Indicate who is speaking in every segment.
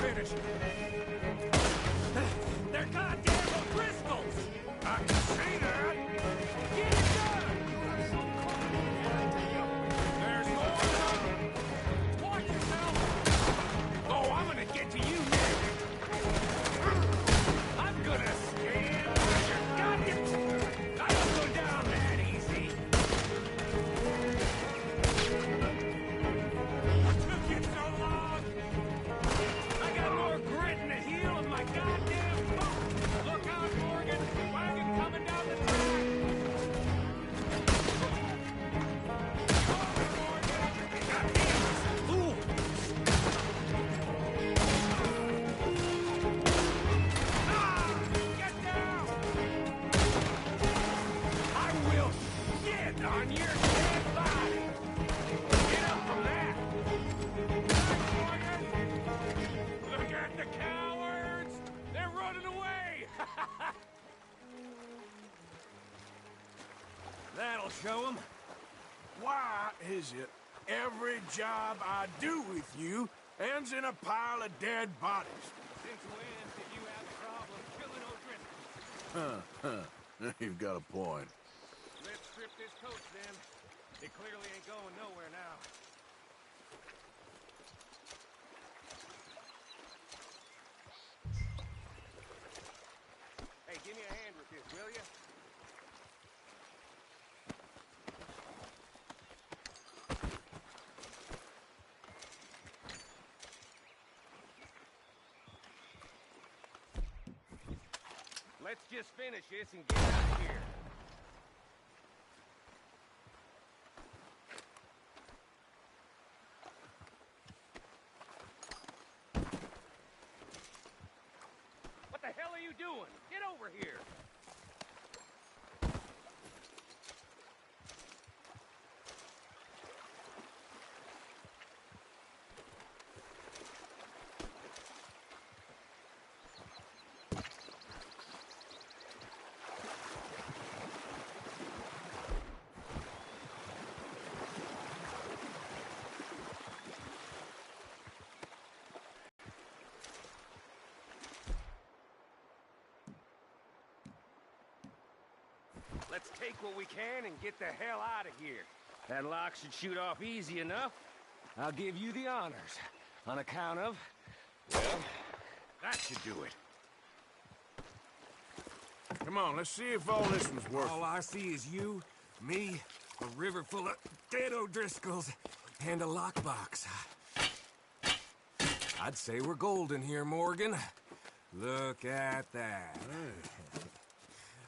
Speaker 1: finish it. They're goddamn O'Driscolls! I can see that! Get it done! There's more of them! Watch yourself! Oh, I'm gonna get to you next! I'm gonna stand on your goddamn... I don't go down that easy! What took you so long? I got more grit in the heel of my goddamn boot! Look out, Morgan! Wagon coming down the track! On your dead body! Get up from that! Look at the cowards! They're running away! That'll show them.
Speaker 2: Why is it every job I do with you ends in a pile of dead bodies?
Speaker 1: Since when did you have a problem killing O'Driscoll?
Speaker 2: You've got a point.
Speaker 1: Let's strip this coach, then. It clearly ain't going nowhere now. Hey, give me a hand with this, will ya? Let's just finish this and get out of here. What the hell are you doing? Get over here! Let's take what we can and get the hell out of here. That lock should shoot off easy enough. I'll give you the honors. On account of... well, that should do it.
Speaker 2: Come on, let's see if all this was worth
Speaker 3: All I see is you, me, a river full of dead O'Driscolls, and a lockbox. I'd say we're golden here, Morgan. Look at that.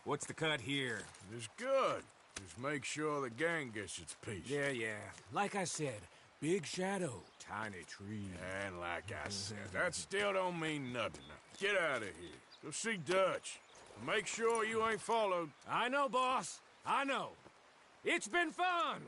Speaker 3: What's the cut here?
Speaker 2: It's good. Just make sure the gang gets its piece.
Speaker 3: Yeah. Like I said, big shadow, tiny tree.
Speaker 2: And like I said, that still don't mean nothing. Now, get out of here. Go see Dutch. Make sure you ain't followed.
Speaker 3: I know, boss. I know. It's been fun!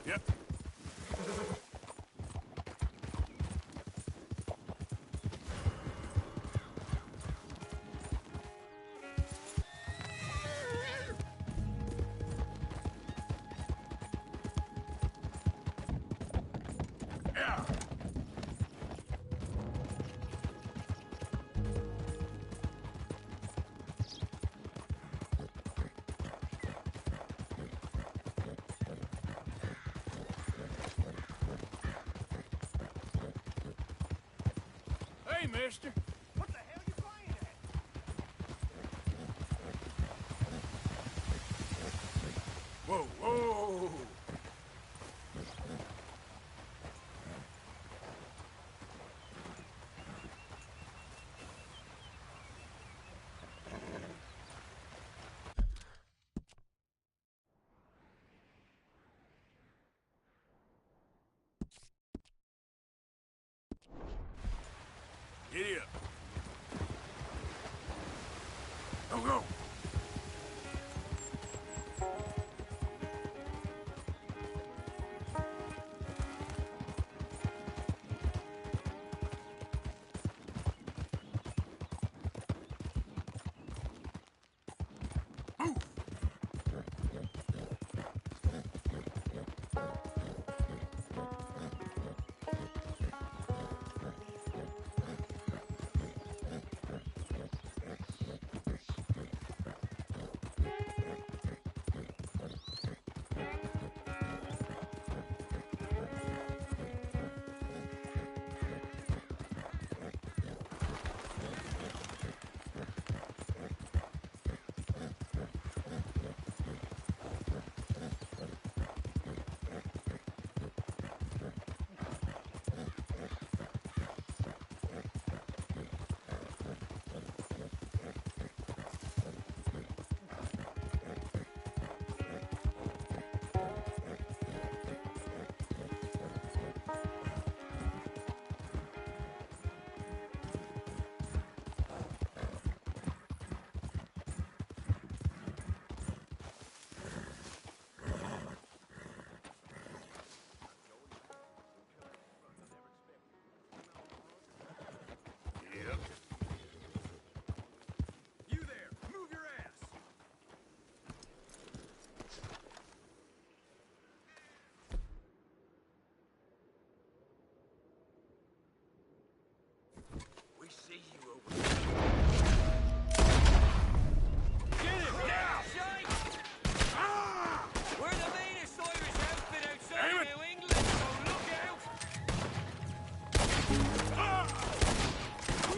Speaker 2: Yep. mister?
Speaker 1: What the hell you playing at?
Speaker 2: Whoa, whoa! Giddy up. Go, go!
Speaker 1: You there! Move your ass! We see you over there. Get him! Now! Ah! We're the meanest Irish outfit outside New England, so look out! Ah!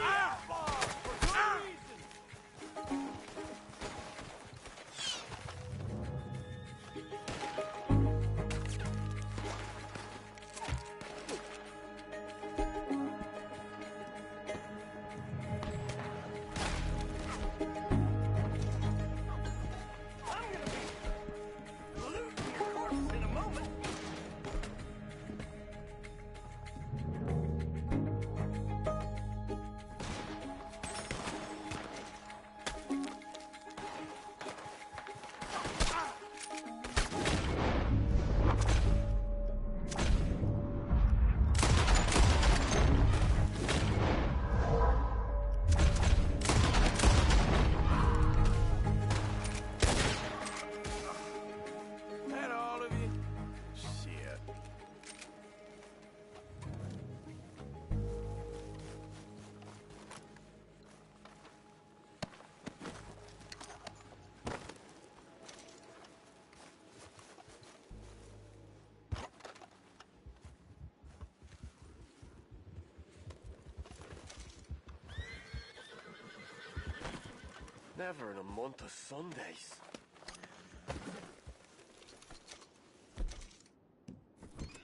Speaker 1: Ah! For good reason! I'm gonna be looting your corpse in a moment.
Speaker 2: That all of you? Shit.
Speaker 4: Never in a month of Sundays.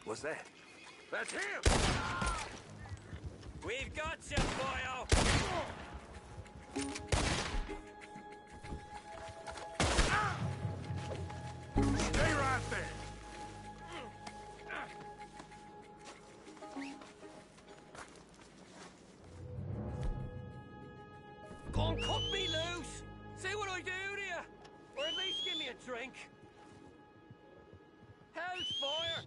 Speaker 1: What's that?
Speaker 4: That's him!
Speaker 1: We've got you, boyo!
Speaker 2: Stay right there!
Speaker 1: Go and cut me loose! See what I do to you! Or at least give me a drink! Hellfire!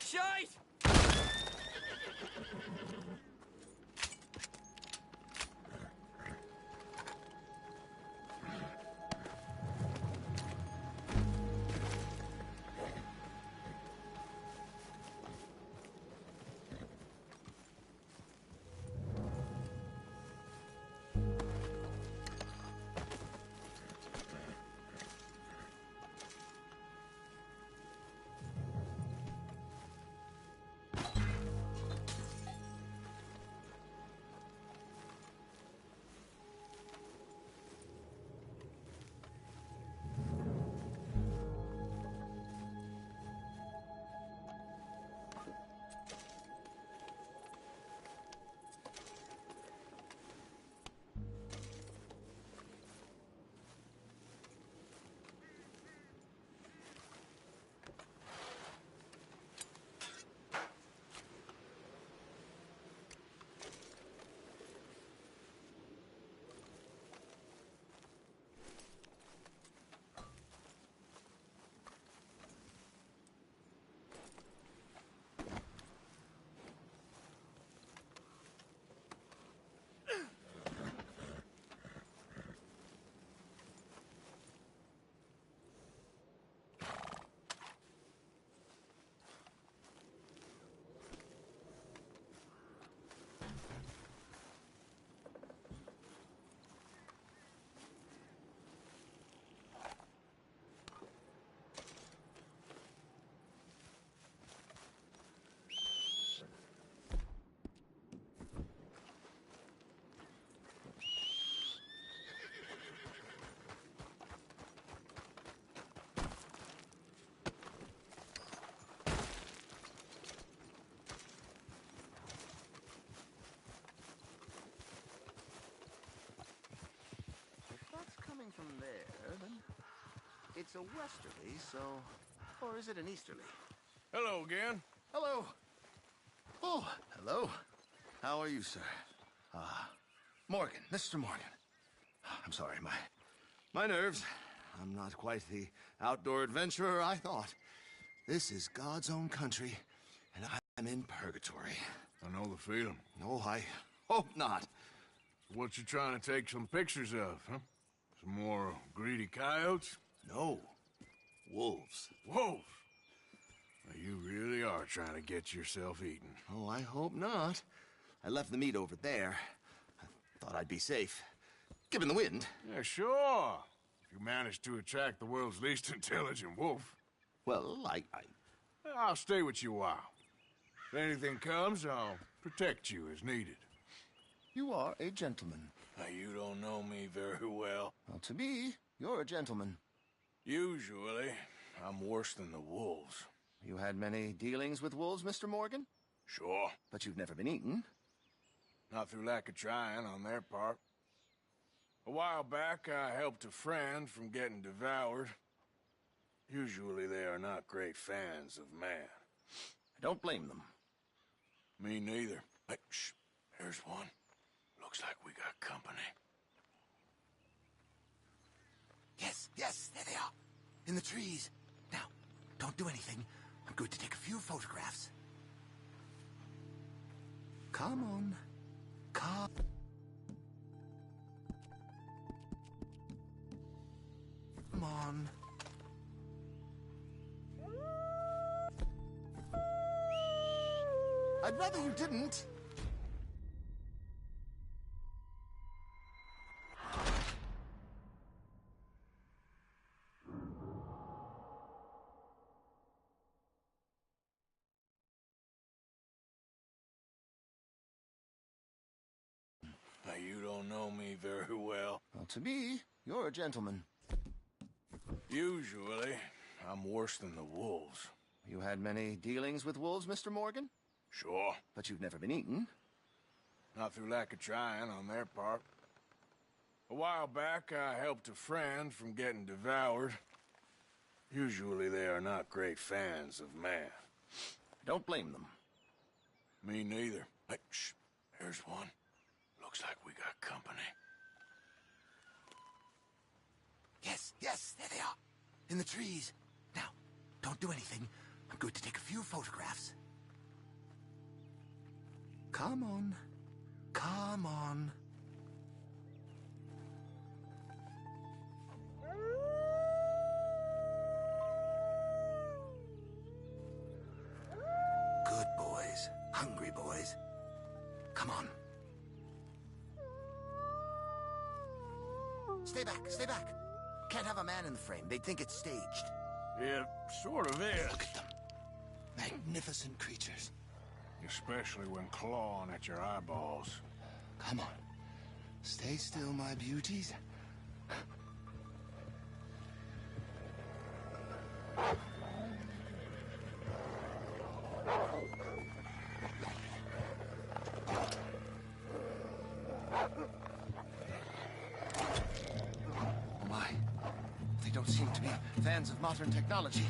Speaker 1: Shite!
Speaker 5: It's a westerly, so... Or is it an easterly?
Speaker 2: Hello again.
Speaker 5: Hello. Oh, hello. How are you, sir? Morgan, Mr. Morgan. I'm sorry, my nerves. I'm not quite the outdoor adventurer I thought. This is God's own country, and I'm in purgatory.
Speaker 2: I know the feeling.
Speaker 5: No, I hope not.
Speaker 2: What you trying to take some pictures of, huh? Some more greedy coyotes?
Speaker 5: No. Wolves.
Speaker 2: Wolves? Well, you really are trying to get yourself eaten.
Speaker 5: Oh, I hope not. I left the meat over there. I thought I'd be safe. Given the wind.
Speaker 2: Yeah, sure. If you manage to attract the world's least intelligent wolf.
Speaker 5: Well,
Speaker 2: I'll stay with you a while. If anything comes, I'll protect you as needed.
Speaker 5: You are a gentleman.
Speaker 2: Now, you don't know me very well.
Speaker 5: Well, to me, you're a gentleman.
Speaker 2: Usually, I'm worse than the wolves.
Speaker 5: You had many dealings with wolves, Mr. Morgan?
Speaker 2: Sure.
Speaker 5: But you've never been eaten.
Speaker 2: Not through lack of trying on their part. A while back, I helped a friend from getting devoured. Usually they are not great fans of man.
Speaker 5: I don't blame them.
Speaker 2: Me neither. Hey, shh. There's one. Looks like we got company.
Speaker 5: Yes, there they are. In the trees. Now, don't do anything. I'm going to take a few photographs. Come on. Come on. I'd rather you didn't.
Speaker 2: Now, you don't know me very well.
Speaker 5: Well, to me, you're a gentleman.
Speaker 2: Usually, I'm worse than the wolves.
Speaker 5: You had many dealings with wolves, Mr. Morgan?
Speaker 2: Sure.
Speaker 5: But you've never been eaten.
Speaker 2: Not through lack of trying on their part. A while back, I helped a friend from getting devoured. Usually they are not great fans of man.
Speaker 5: I don't blame them.
Speaker 2: Me neither. Hey, shh. There's one. Looks like we got company.
Speaker 5: Yes, there they are. In the trees. Now, don't do anything. I'm going to take a few photographs. Come on. Come on. Good boys. Hungry boys. Come on. Stay back, stay back. Can't have a man in the frame. They'd think it's staged.
Speaker 2: It sort of is.
Speaker 5: Look at them. Magnificent creatures.
Speaker 2: Especially when clawing at your eyeballs.
Speaker 5: Come on. Stay still, my beauties. Oh my. They don't seem to be fans of modern technology.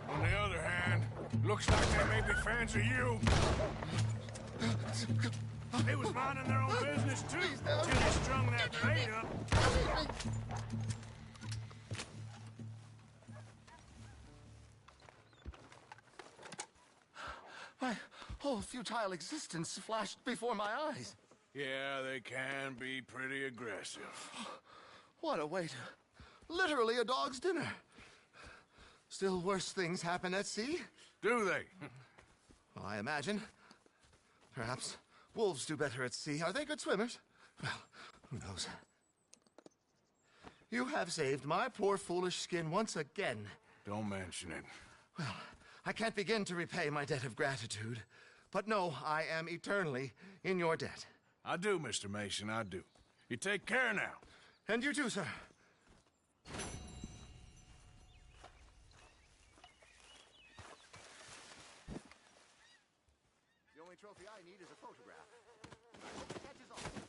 Speaker 2: On the other hand, looks like they may be fans of you. They was minding their own business, too, till they strung that bait up.
Speaker 5: My whole futile existence flashed before my eyes.
Speaker 2: Yeah, they can be pretty aggressive.
Speaker 5: What a way to... Literally a dog's dinner. Still worse things happen at sea.
Speaker 2: Do they?
Speaker 5: Well, I imagine. Perhaps wolves do better at sea. Are they good swimmers? Well, who knows? You have saved my poor foolish skin once again.
Speaker 2: Don't mention it.
Speaker 5: Well, I can't begin to repay my debt of gratitude. But no, I am eternally in your debt.
Speaker 2: I do, Mr. Mason, I do. You take care now.
Speaker 5: And you too, sir. The only trophy I need is a photograph. I hope it catches on.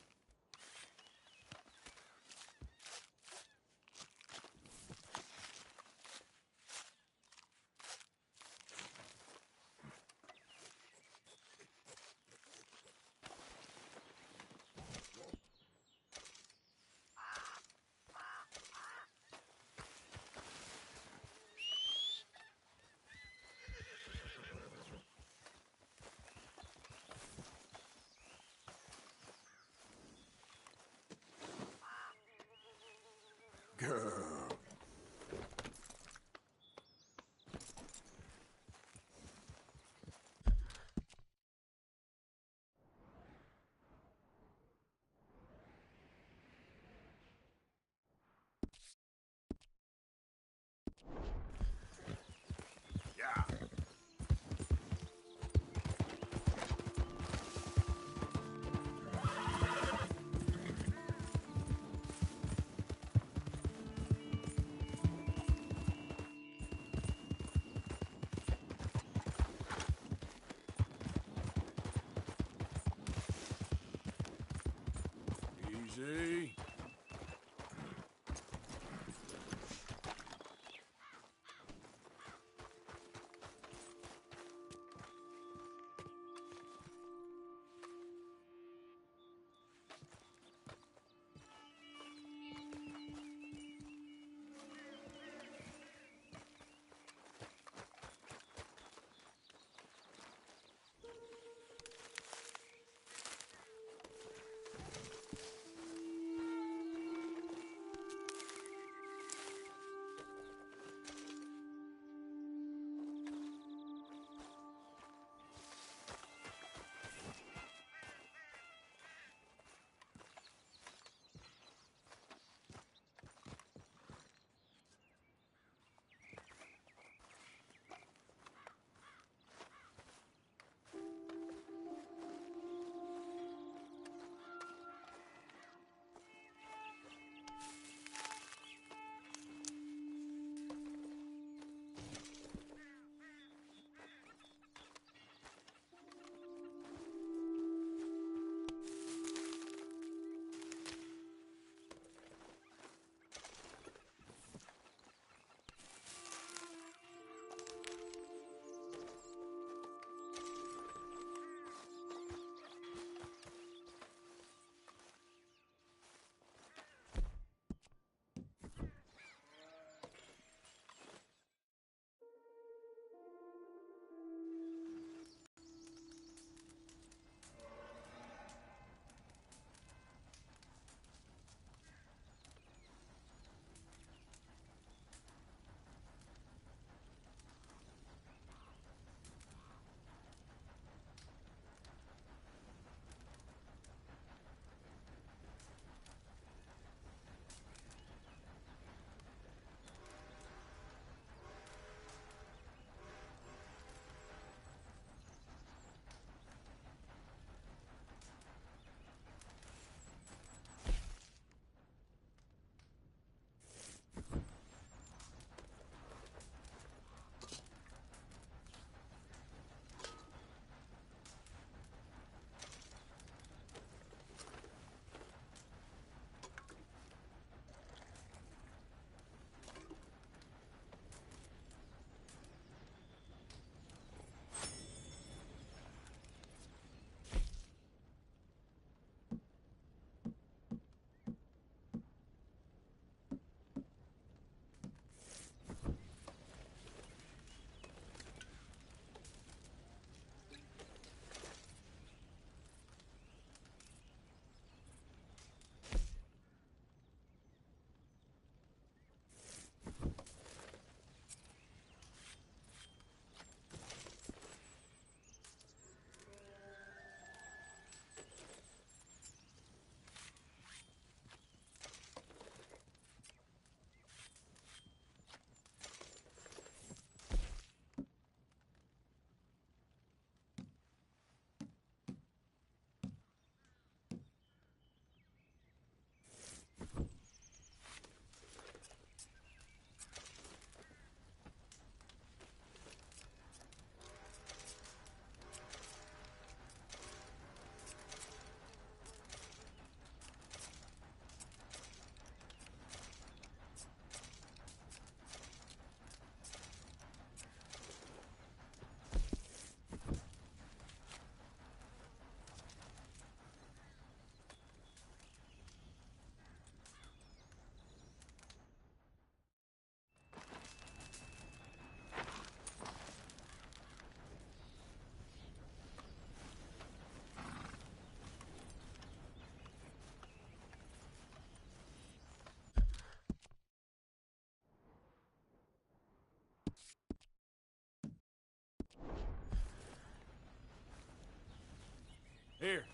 Speaker 2: Here.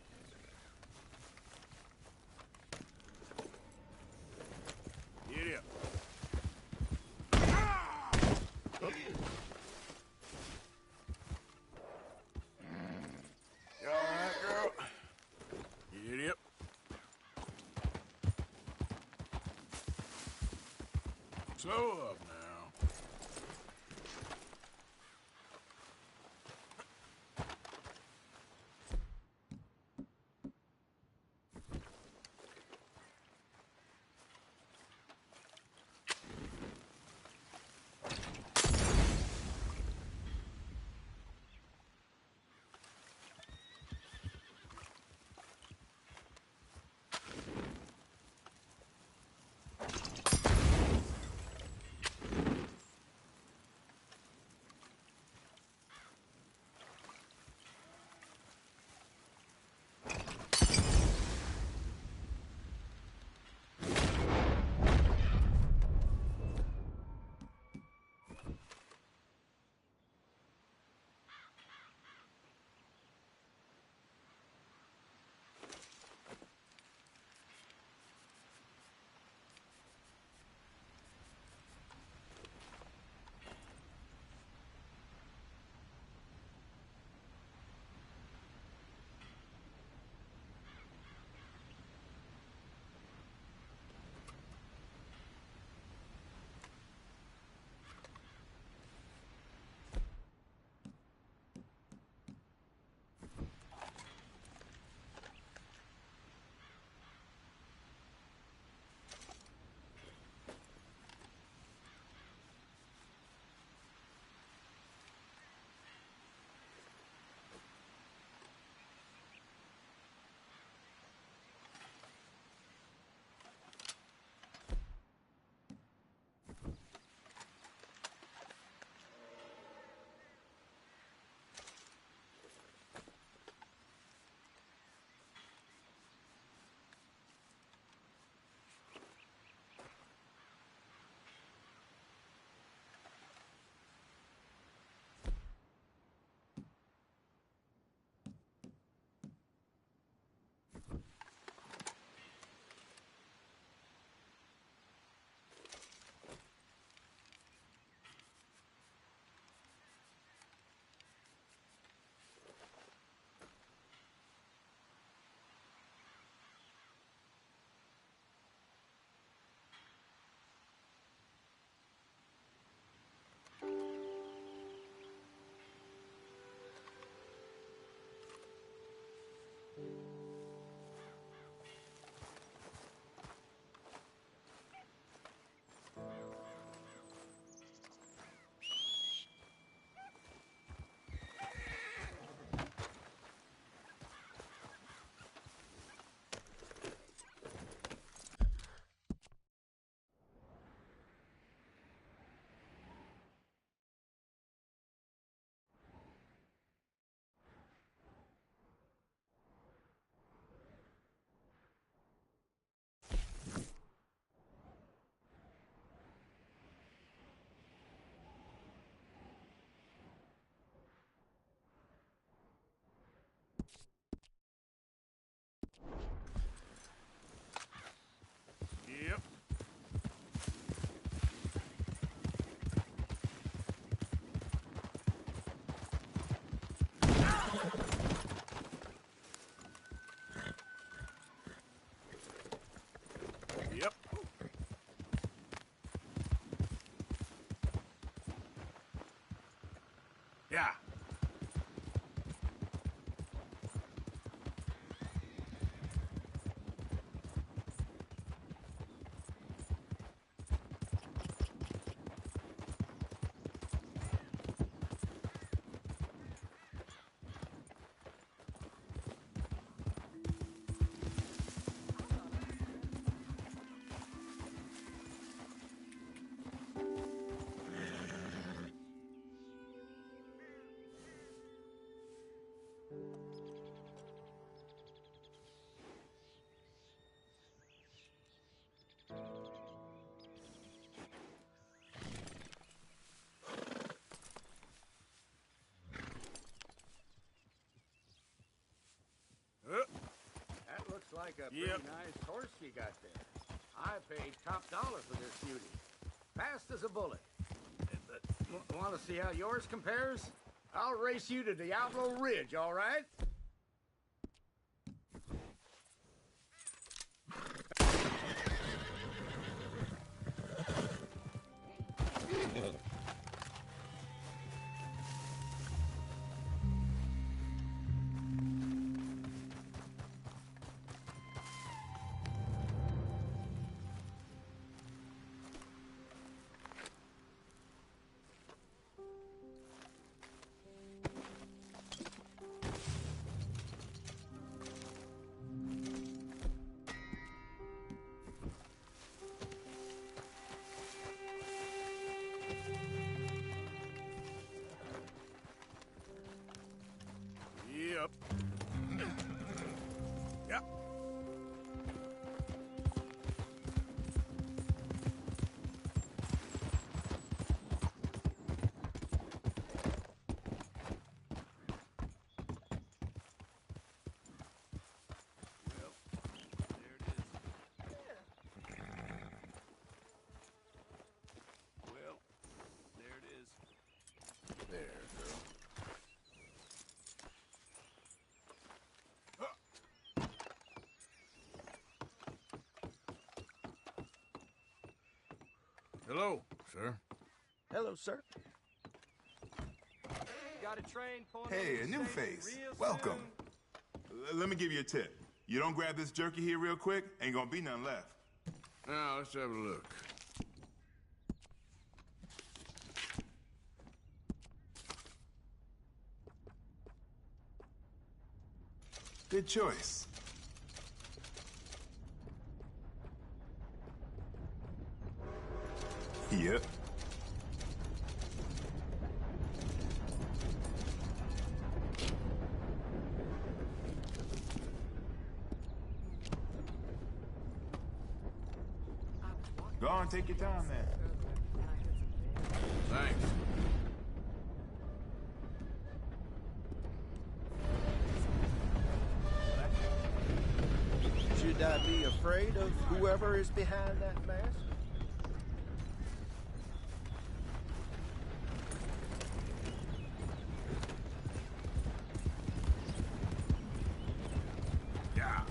Speaker 2: Get up. You all right, girl? Get up. Slow up now. Yep. Yep. Yeah.
Speaker 1: pretty nice horse you got there. I paid top dollar for this beauty. Fast as a bullet. But want to see how yours compares? I'll race you to Diablo Ridge, all right?
Speaker 2: Yep. Yep.
Speaker 1: Well, there it is.
Speaker 2: There, girl. Hello, sir.
Speaker 6: Hello, sir.
Speaker 1: Got a train pulling
Speaker 7: Hey, a new face. Welcome. Let me give you a tip. You don't grab this jerky here real quick, ain't gonna be none left.
Speaker 2: Now, let's have a look.
Speaker 7: Good choice. Yep. Go on, take your time then.
Speaker 2: Thanks.
Speaker 6: Should I be afraid of whoever is behind that mask?
Speaker 2: Yeah.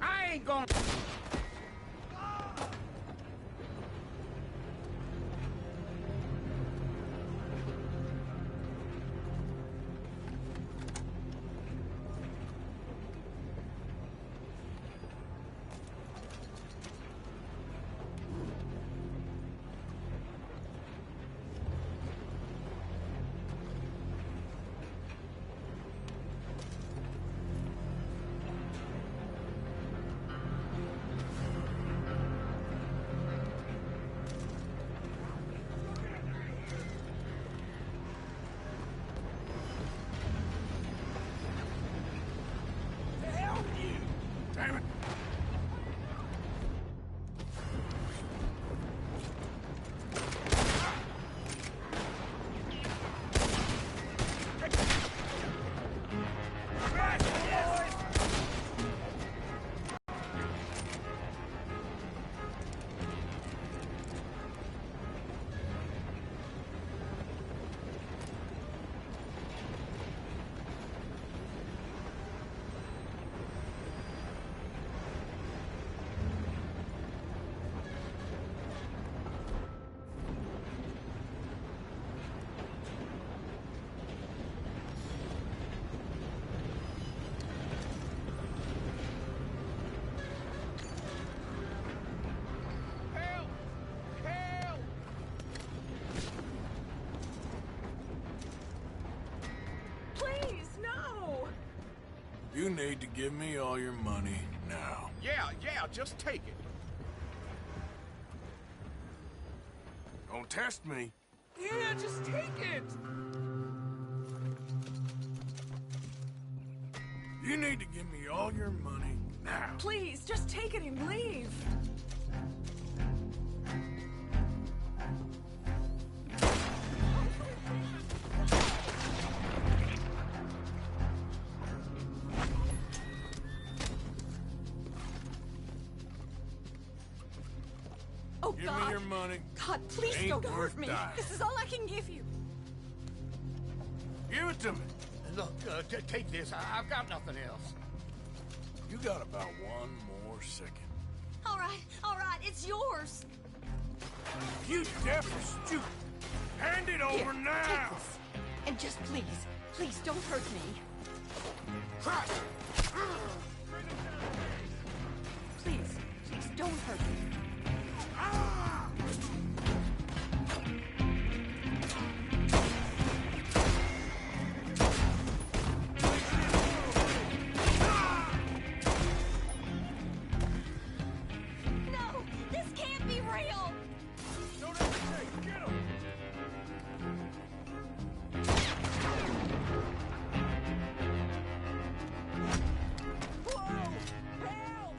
Speaker 1: I ain't gonna...
Speaker 2: You need to give me all your money now.
Speaker 1: Yeah, just take it.
Speaker 2: Don't test me.
Speaker 3: Yeah, just take it.
Speaker 2: You need to give me all your money now.
Speaker 8: Please, just take it and leave. Oh,
Speaker 2: Give
Speaker 8: God.
Speaker 2: me your money.
Speaker 8: God, please
Speaker 2: Ain't
Speaker 8: don't
Speaker 2: worth
Speaker 8: hurt me.
Speaker 2: dying.
Speaker 8: This is all I can give you.
Speaker 2: Give it to me.
Speaker 1: Look, take this. I've got nothing else.
Speaker 2: You got about 1 more second.
Speaker 8: All right, it's yours.
Speaker 2: You deaf or stupid? Hand it over
Speaker 8: Here,
Speaker 2: now.
Speaker 8: take this. And just please don't hurt me. Please don't hurt me. No, this can't be real.
Speaker 2: Don't hesitate. Get him.
Speaker 8: Whoa! Help!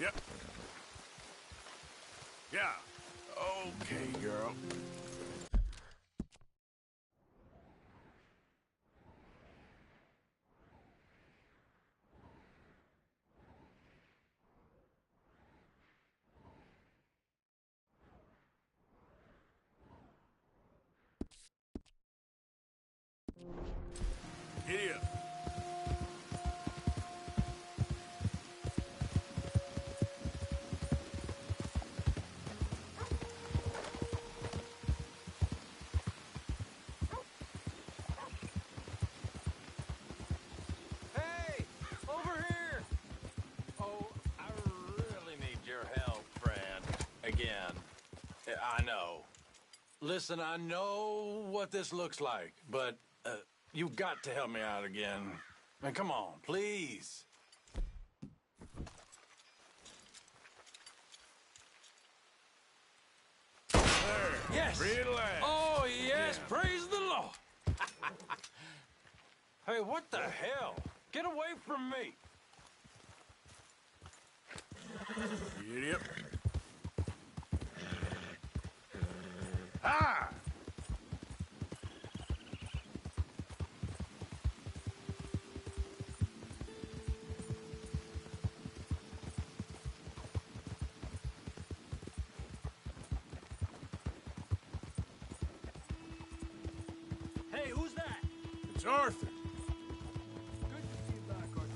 Speaker 2: Yep. Yeah. Okay, girl. Giddy up.
Speaker 9: Hey, over here. Oh, I really need your help, friend. Again. I know. Listen, I know what this looks like, but you've got to help me out again. Man, come on, please.
Speaker 2: There.
Speaker 9: Yes.
Speaker 2: Relax.
Speaker 9: Oh, yes. Praise the Lord. Hey, what the hell? Get away from me.
Speaker 2: Giddy up. Ah! Arthur.
Speaker 3: Good to see you back, Arthur.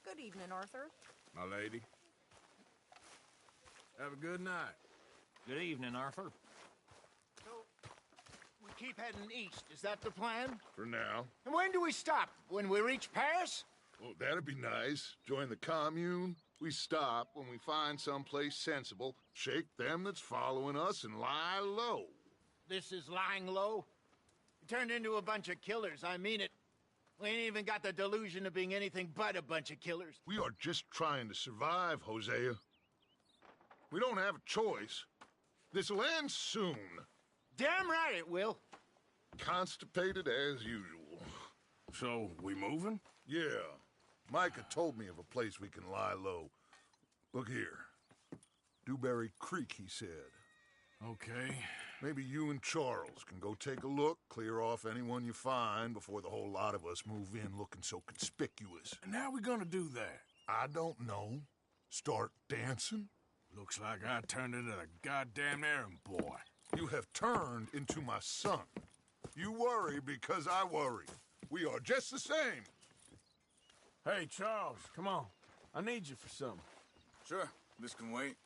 Speaker 10: Good evening, Arthur.
Speaker 2: My lady. Have a good night.
Speaker 1: Good evening, Arthur.
Speaker 6: So, we keep heading east. Is that the plan?
Speaker 11: For now.
Speaker 6: And when do we stop? When we reach Paris?
Speaker 11: Well, that'd be nice. Join the commune. We stop when we find someplace sensible, shake them that's following us, and lie low.
Speaker 6: This is lying low? We turned into a bunch of killers, I mean it. We ain't even got the delusion of being anything but a bunch of killers.
Speaker 11: We are just trying to survive, Hosea. We don't have a choice. This'll end soon.
Speaker 6: Damn right it will.
Speaker 11: Constipated as usual.
Speaker 2: So, we moving?
Speaker 11: Yeah. Micah told me of a place we can lie low. Look here. Dewberry Creek, he said.
Speaker 2: Okay.
Speaker 11: Maybe you and Charles can go take a look, clear off anyone you find before the whole lot of us move in looking so conspicuous.
Speaker 2: And how we gonna do that?
Speaker 11: I don't know. Start dancing?
Speaker 2: Looks like I turned into the goddamn errand boy.
Speaker 11: You have turned into my son. You worry because I worry. We are just the same.
Speaker 2: Hey, Charles, come on. I need you for something.
Speaker 12: Sure, this can wait.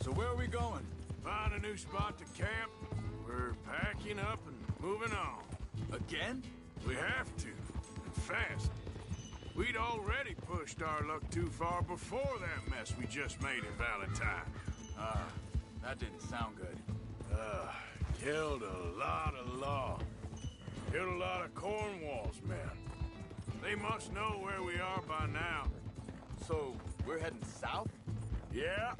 Speaker 12: So where are we going?
Speaker 2: Find a new spot to camp. We're packing up and moving on.
Speaker 12: Again?
Speaker 2: We have to, and fast. We'd already pushed our luck too far before that mess we just made in Valentine.
Speaker 12: That didn't sound good.
Speaker 2: Killed a lot of law. Killed a lot of Cornwall's men. They must know where we are by now.
Speaker 12: So, we're heading south?
Speaker 2: Yeah.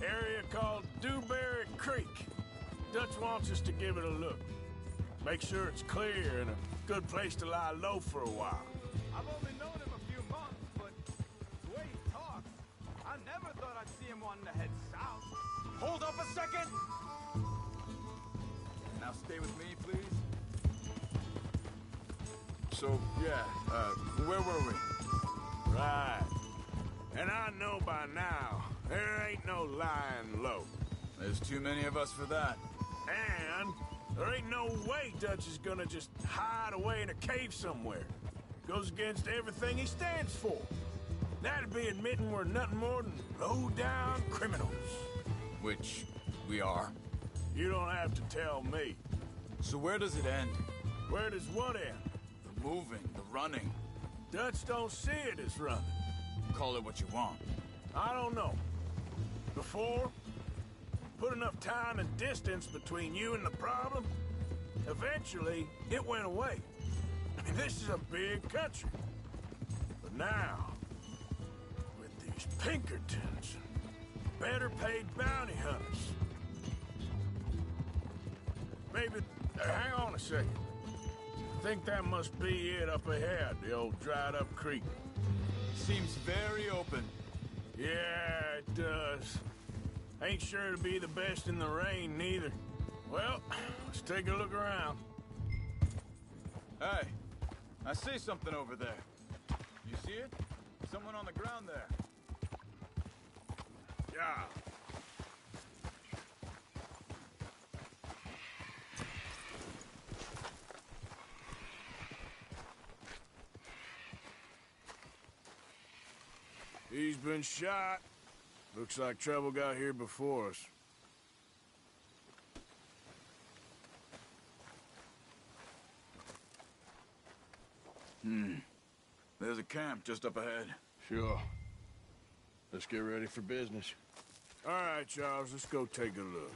Speaker 2: Area called Dewberry Creek. Dutch wants us to give it a look. Make sure it's clear and a good place to lie low for a while.
Speaker 13: I've only known him a few months, but the way he talks, I never thought I'd see him wanting to head south.
Speaker 12: Hold up a second! Now stay with me, please. So, yeah, where were we?
Speaker 2: Right. And I know by now, there ain't no lying low.
Speaker 12: There's too many of us for that.
Speaker 2: And there ain't no way Dutch is gonna just hide away in a cave somewhere. Goes against everything he stands for. That'd be admitting we're nothing more than low-down criminals.
Speaker 12: Which we are.
Speaker 2: You don't have to tell me.
Speaker 12: So where does it end?
Speaker 2: Where does what end?
Speaker 12: The moving, the running.
Speaker 2: Dutch don't see it as running.
Speaker 12: Call it what you want.
Speaker 2: I don't know. Before, put enough time and distance between you and the problem, eventually it went away. I mean, this is a big country. But now, with these Pinkertons and better paid bounty hunters, maybe, hang on a second. I think that must be it up ahead, the old dried up creek.
Speaker 12: Seems very open.
Speaker 2: Yeah, it does. Ain't sure to be the best in the rain, neither. Well, let's take a look around.
Speaker 12: Hey, I see something over there. You see it? Someone on the ground there.
Speaker 2: Yeah. He's been shot. Looks like trouble got here before us.
Speaker 12: There's a camp just up ahead.
Speaker 2: Sure. Let's get ready for business. All right, Charles, let's go take a look.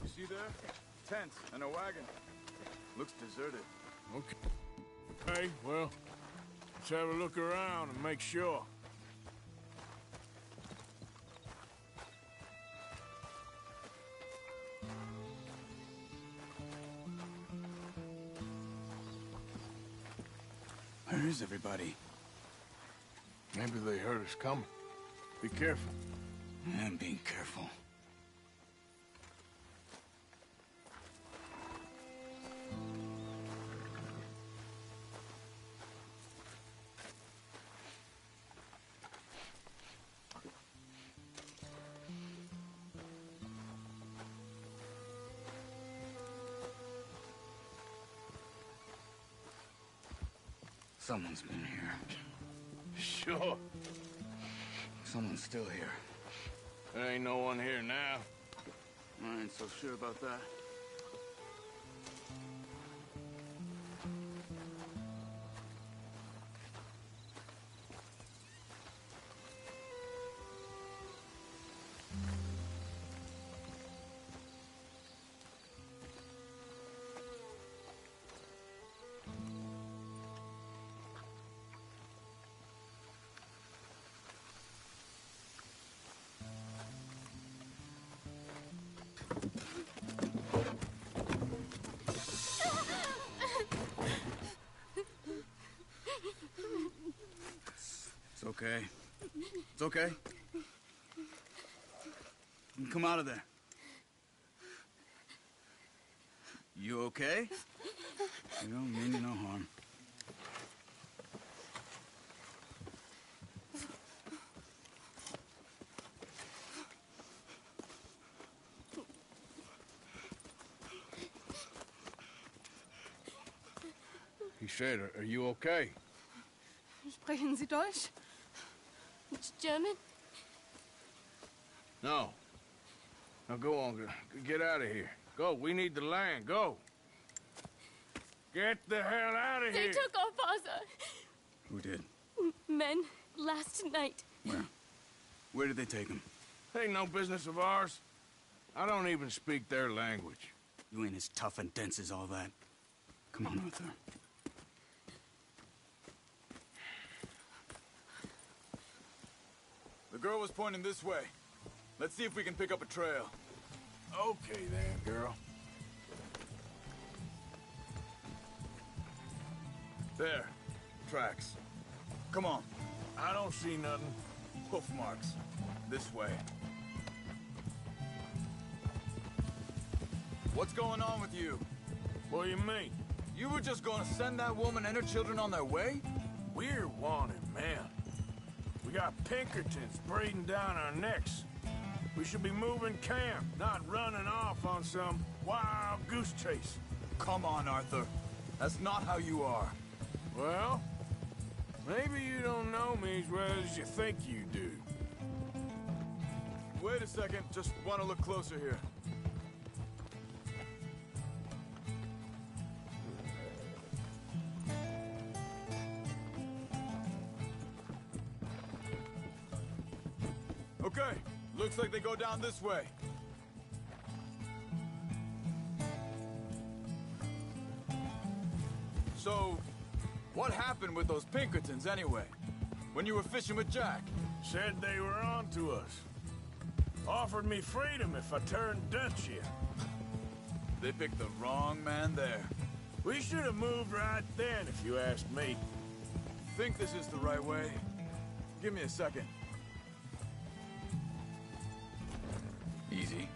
Speaker 12: You see there? Tents and a wagon. Looks deserted.
Speaker 2: Okay. Hey, well, let's have a look around and make sure.
Speaker 12: Where is everybody?
Speaker 2: Maybe they heard us coming. Be careful.
Speaker 12: I'm being careful. Someone's been here.
Speaker 2: Sure.
Speaker 12: Someone's still here.
Speaker 2: There ain't no one here now.
Speaker 12: I ain't so sure about that. It's okay. It's okay. You can come out of there. You okay? You don't mean you no harm.
Speaker 2: He said, are you okay?
Speaker 10: Sprechen Sie Deutsch? German?
Speaker 2: No. Now go on, get out of here. Go, we need the land, go. Get the hell out of
Speaker 10: They
Speaker 2: here!
Speaker 10: took our father.
Speaker 12: Who did?
Speaker 10: Men, last night.
Speaker 12: Where? Where did they take him?
Speaker 2: Ain't no business of ours. I don't even speak their language.
Speaker 12: You ain't as tough and dense as all that. Come on, Arthur. The girl was pointing this way. Let's see if we can pick up a trail.
Speaker 2: Okay then, girl.
Speaker 12: There. Tracks. Come on.
Speaker 2: I don't see nothing.
Speaker 12: Hoof marks. This way. What's going on with you?
Speaker 2: What do you mean?
Speaker 12: You were just gonna send that woman and her children on their way?
Speaker 2: We're wanted, man. We got Pinkertons breathing down our necks. We should be moving camp, not running off on some wild goose chase.
Speaker 12: Come on, Arthur. That's not how you are.
Speaker 2: Well, maybe you don't know me as well as you think you do.
Speaker 12: Wait a second. Just want to look closer here. Okay, looks like they go down this way. So, what happened with those Pinkertons anyway? When you were fishing with Jack?
Speaker 2: Said they were on to us. Offered me freedom if I turned Dutch here.
Speaker 12: They picked the wrong man there.
Speaker 2: We should have moved right then, if you ask me.
Speaker 12: Think this is the right way? Give me a second. Easy.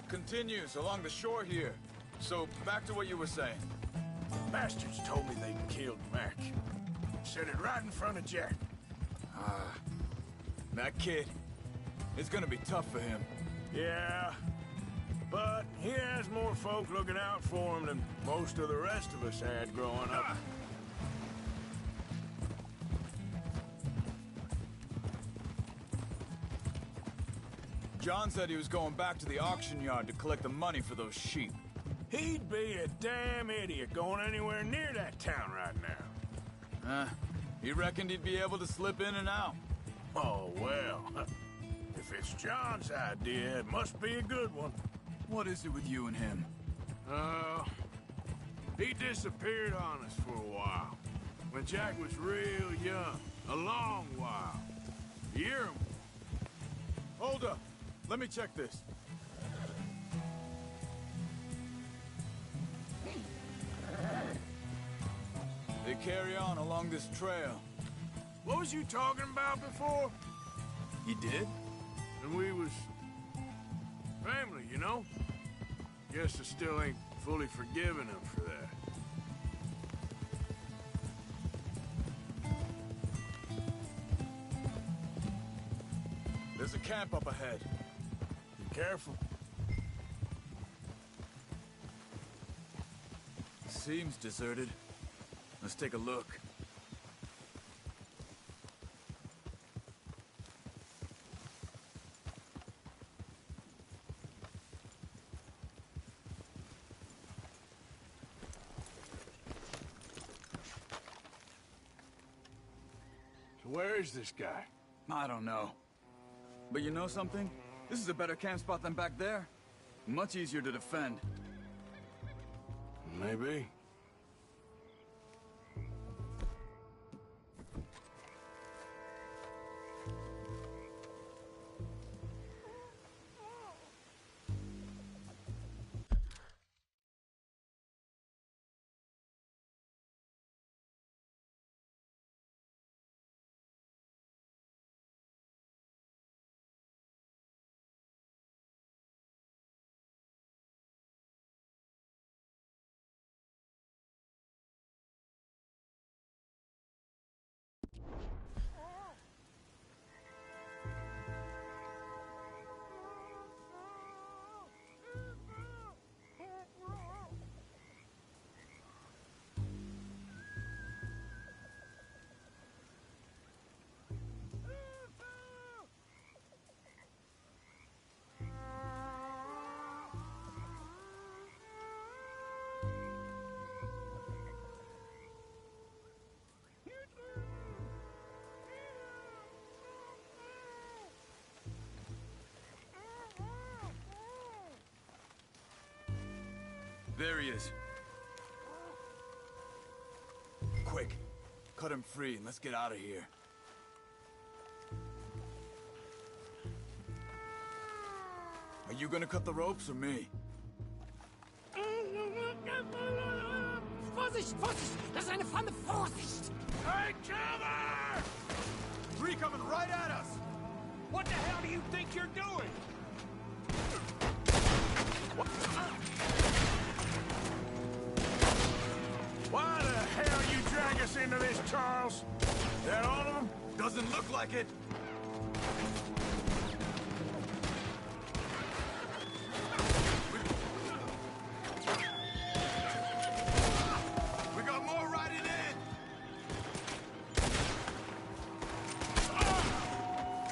Speaker 12: Continues along the shore here. So, back to what you were saying.
Speaker 2: Bastards told me they'd killed Mac. Said it right in front of Jack.
Speaker 12: That kid, it's gonna be tough for him.
Speaker 2: Yeah, but he has more folk looking out for him than most of the rest of us had growing up.
Speaker 12: John said he was going back to the auction yard to collect the money for those sheep.
Speaker 2: He'd be a damn idiot going anywhere near that town right now.
Speaker 12: He reckoned he'd be able to slip in and out.
Speaker 2: Oh, well. If it's John's idea, it must be a good one.
Speaker 12: What is it with you and him?
Speaker 2: He disappeared on us for a while. When Jack was real young. A long while. A year or more.
Speaker 12: Hold up. Let me check this. They carry on along this trail.
Speaker 2: What was you talking about before?
Speaker 12: He did?
Speaker 2: And we was... family, you know? Guess I still ain't fully forgiven him for that.
Speaker 12: There's a camp up ahead.
Speaker 2: Be careful.
Speaker 12: Seems deserted. Let's take a look.
Speaker 2: So where is this guy?
Speaker 12: I don't know. But you know something? This is a better camp spot than back there. Much easier to defend.
Speaker 2: Maybe.
Speaker 12: There he is. Quick, cut him free and let's get out of here. Are you gonna cut the ropes or me?
Speaker 8: Vorsicht, Vorsicht! Das ist eine Pfanne! Vorsicht!
Speaker 2: Hey, cover!
Speaker 13: Three coming right at us! What the hell do you think you're doing?
Speaker 2: Why the hell you drag us into this, Charles? That all of them?
Speaker 12: Doesn't look like it. We got more riding in.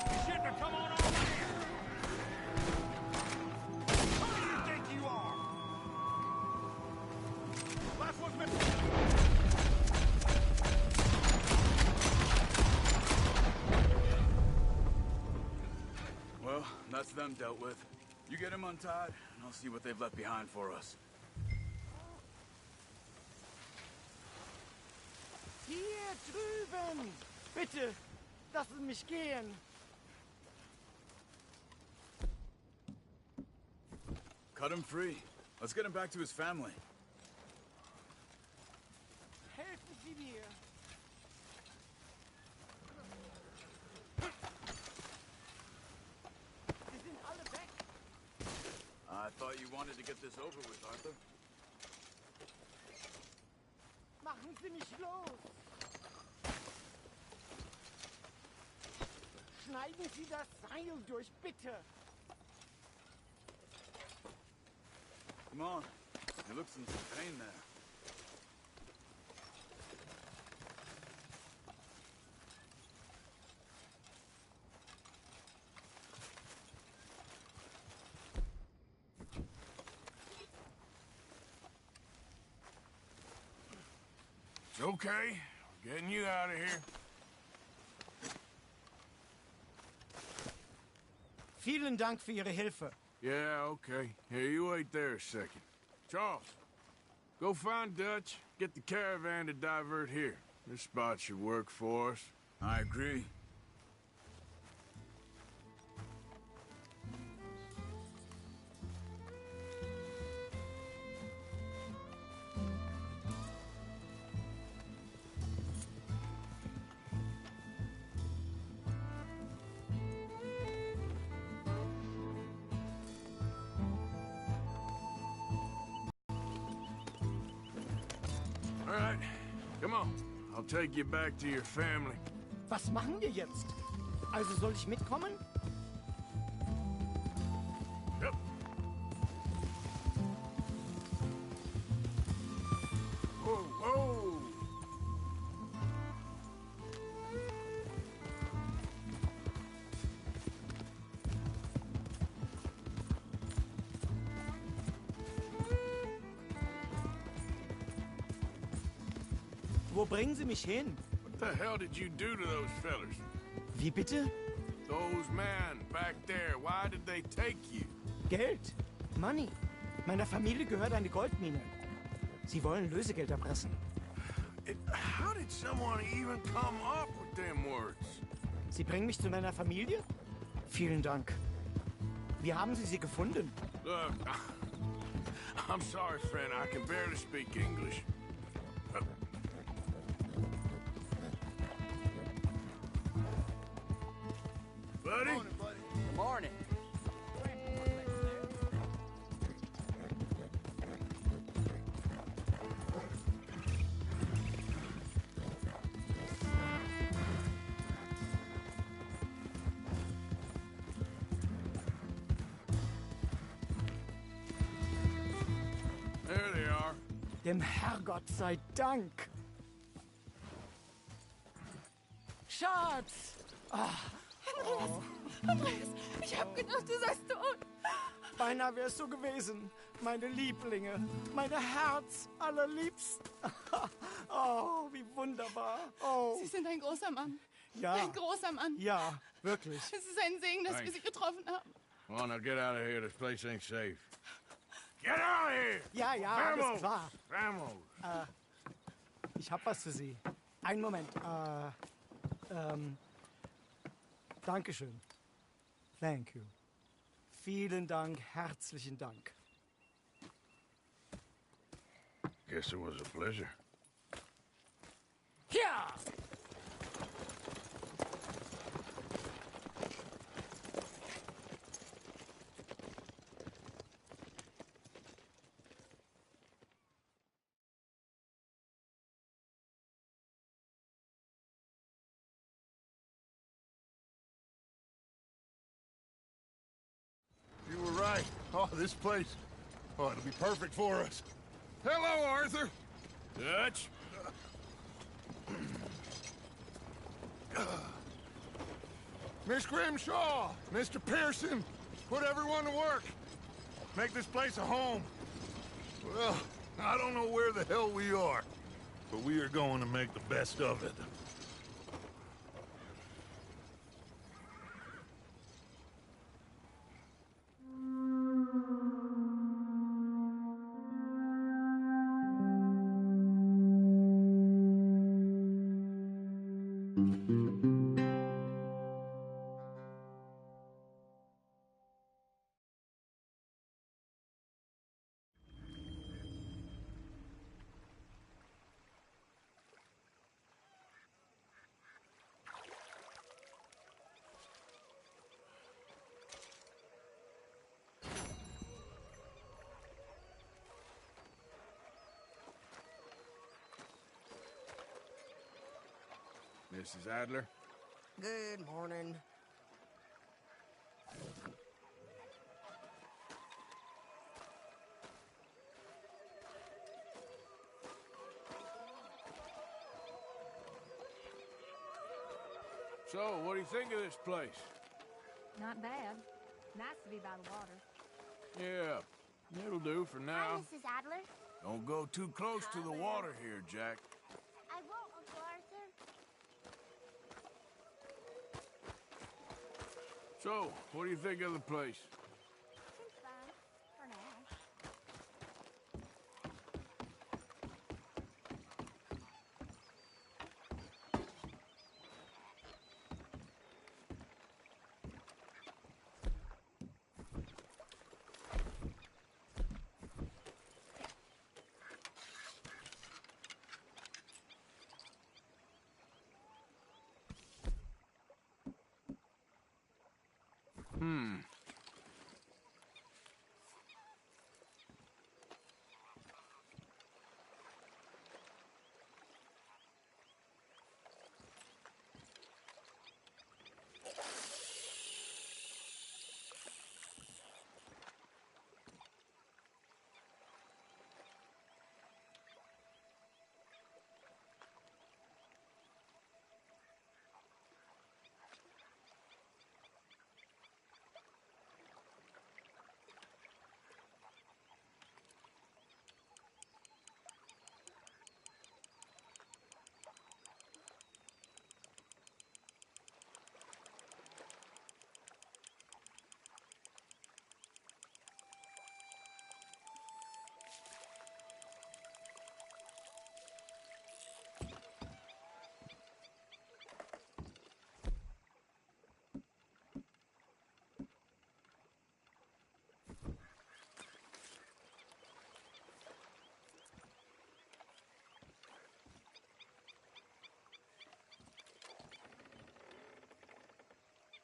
Speaker 13: You shouldn't have come on over here! Who do you think you are? Last one's missing.
Speaker 12: Well, that's them dealt with. You get them untied, and I'll see what they've left behind for us.
Speaker 8: Hier drüben! Bitte, lassen mich gehen!
Speaker 12: Cut him free. Let's get him back to his family.
Speaker 13: die wir? Sie sind alle weg.
Speaker 12: I thought you wanted to get this over with, Arthur.
Speaker 13: Machen Sie mich los. Schneiden Sie das Seil durch, bitte.
Speaker 12: Come on. You look in some pain there.
Speaker 2: It's okay. We're getting you out of here.
Speaker 6: Vielen Dank für Ihre Hilfe.
Speaker 2: Yeah, okay. Here, you wait there a second. Charles, go find Dutch. Get the caravan to divert here. This spot should work for us.
Speaker 12: I agree.
Speaker 2: All right, come on. I'll take you back to your family.
Speaker 6: Was machen wir jetzt? Also soll ich mitkommen?
Speaker 2: Yep. Whoa, whoa!
Speaker 6: Wo bringen Sie mich hin?
Speaker 2: What the hell did you do to those fellers?
Speaker 6: Wie bitte?
Speaker 2: Those men back there, why did they take you?
Speaker 6: Geld. Money. Meiner Familie gehört eine Goldmine. Sie wollen Lösegeld erpressen.
Speaker 2: How did someone even come up with them words?
Speaker 6: Sie bringen mich zu meiner Familie? Vielen Dank. Wie haben Sie sie gefunden?
Speaker 2: Look, I'm sorry, friend. I can barely speak English. Buddy?
Speaker 13: Good morning.
Speaker 2: There they are.
Speaker 6: Dem Herrgott sei Dank. Schatz!
Speaker 10: Andreas, ich hab gedacht, du seist tot.
Speaker 6: Beinahe wär's so gewesen. Meine Lieblinge, meine Herz allerliebsten. Oh, wie wunderbar. Oh.
Speaker 10: Sie sind ein großer Mann.
Speaker 6: Ja.
Speaker 10: Ein großer Mann.
Speaker 6: Ja, wirklich.
Speaker 10: Es ist ein Segen, dass wir Sie getroffen haben.
Speaker 2: Come on, now get out of here. This place ain't safe. Get out of here!
Speaker 6: Ja, ja,
Speaker 2: Vamos!
Speaker 6: alles klar.
Speaker 2: Vamos!
Speaker 6: Ich hab was für Sie. Einen Moment. Dankeschön. Thank you. Vielen Dank, herzlichen Dank.
Speaker 2: Guess it was a pleasure.
Speaker 6: Ja!
Speaker 11: You were right. Oh, this place. Oh, it'll be perfect for us. Hello, Arthur.
Speaker 2: Dutch?
Speaker 11: Miss Grimshaw, Mr. Pearson, put everyone to work. Make this place a home. Well, I don't know where the hell we are, but we are going to make the best of it.
Speaker 2: Mrs. Adler.
Speaker 14: Good morning.
Speaker 2: So, what do you think of this place?
Speaker 15: Not bad. Nice to be by the water.
Speaker 2: Yeah, it'll do for now.
Speaker 16: Hi, Mrs. Adler.
Speaker 2: Don't go too close to the water here, Jack.
Speaker 16: I won't, Uncle Arthur.
Speaker 2: So, what do you think of the place?
Speaker 16: Seems fine. For now.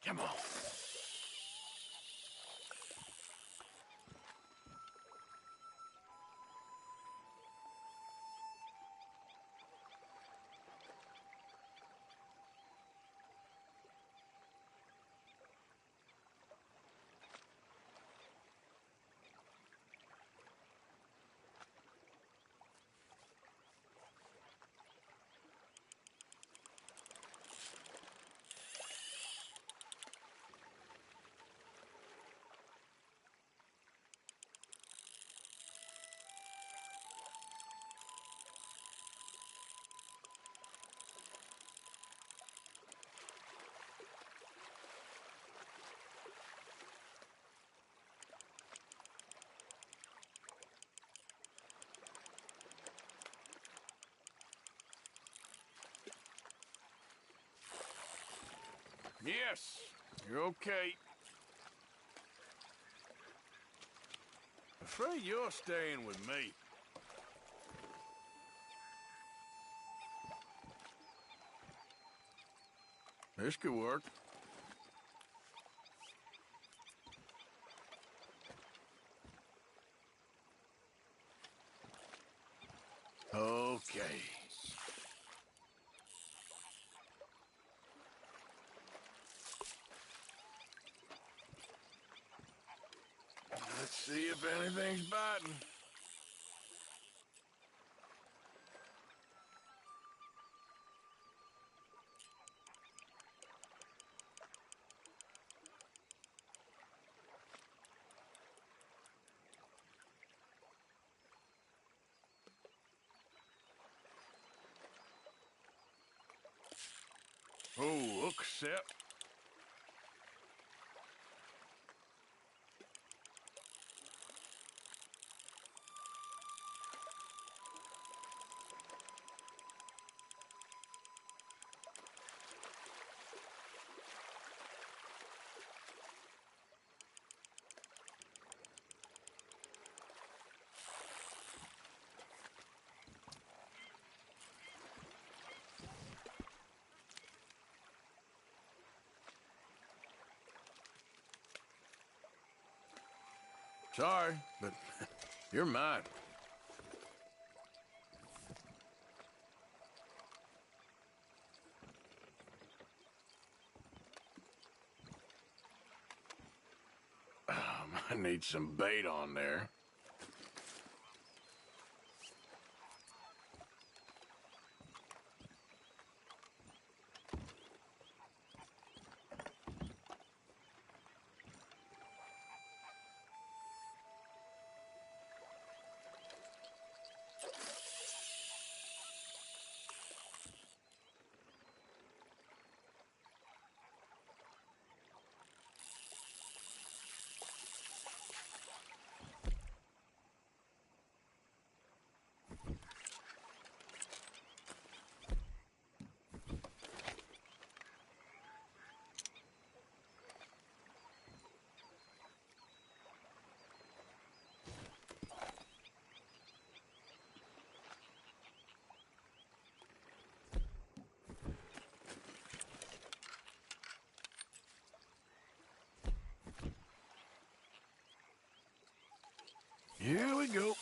Speaker 2: Come on. Yes, you're okay. Afraid you're staying with me. This could work. Okay. Let's see if anything's biting. Oh, look, Sep. Sorry, but you're mine. need some bait on there. Here we go.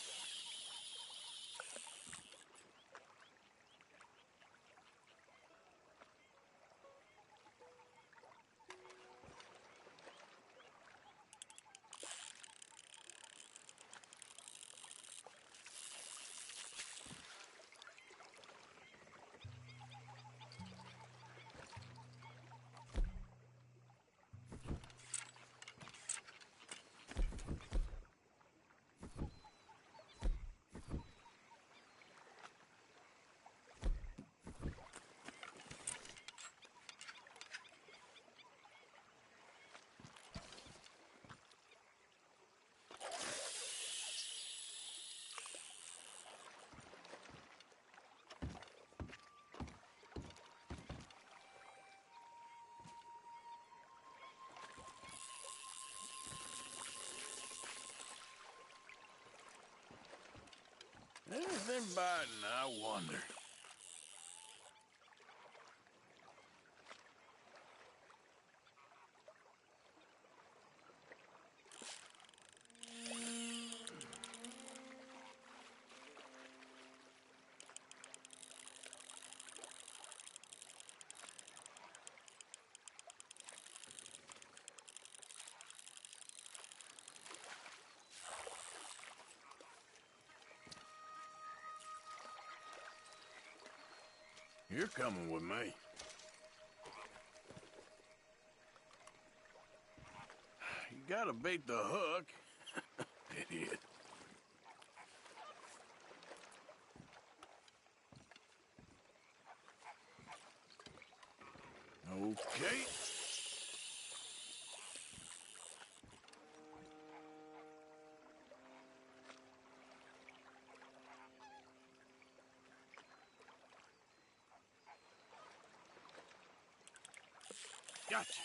Speaker 2: Anything biting, I wonder. You're coming with me. You gotta bait the hook. Idiot. Okay. Gotcha.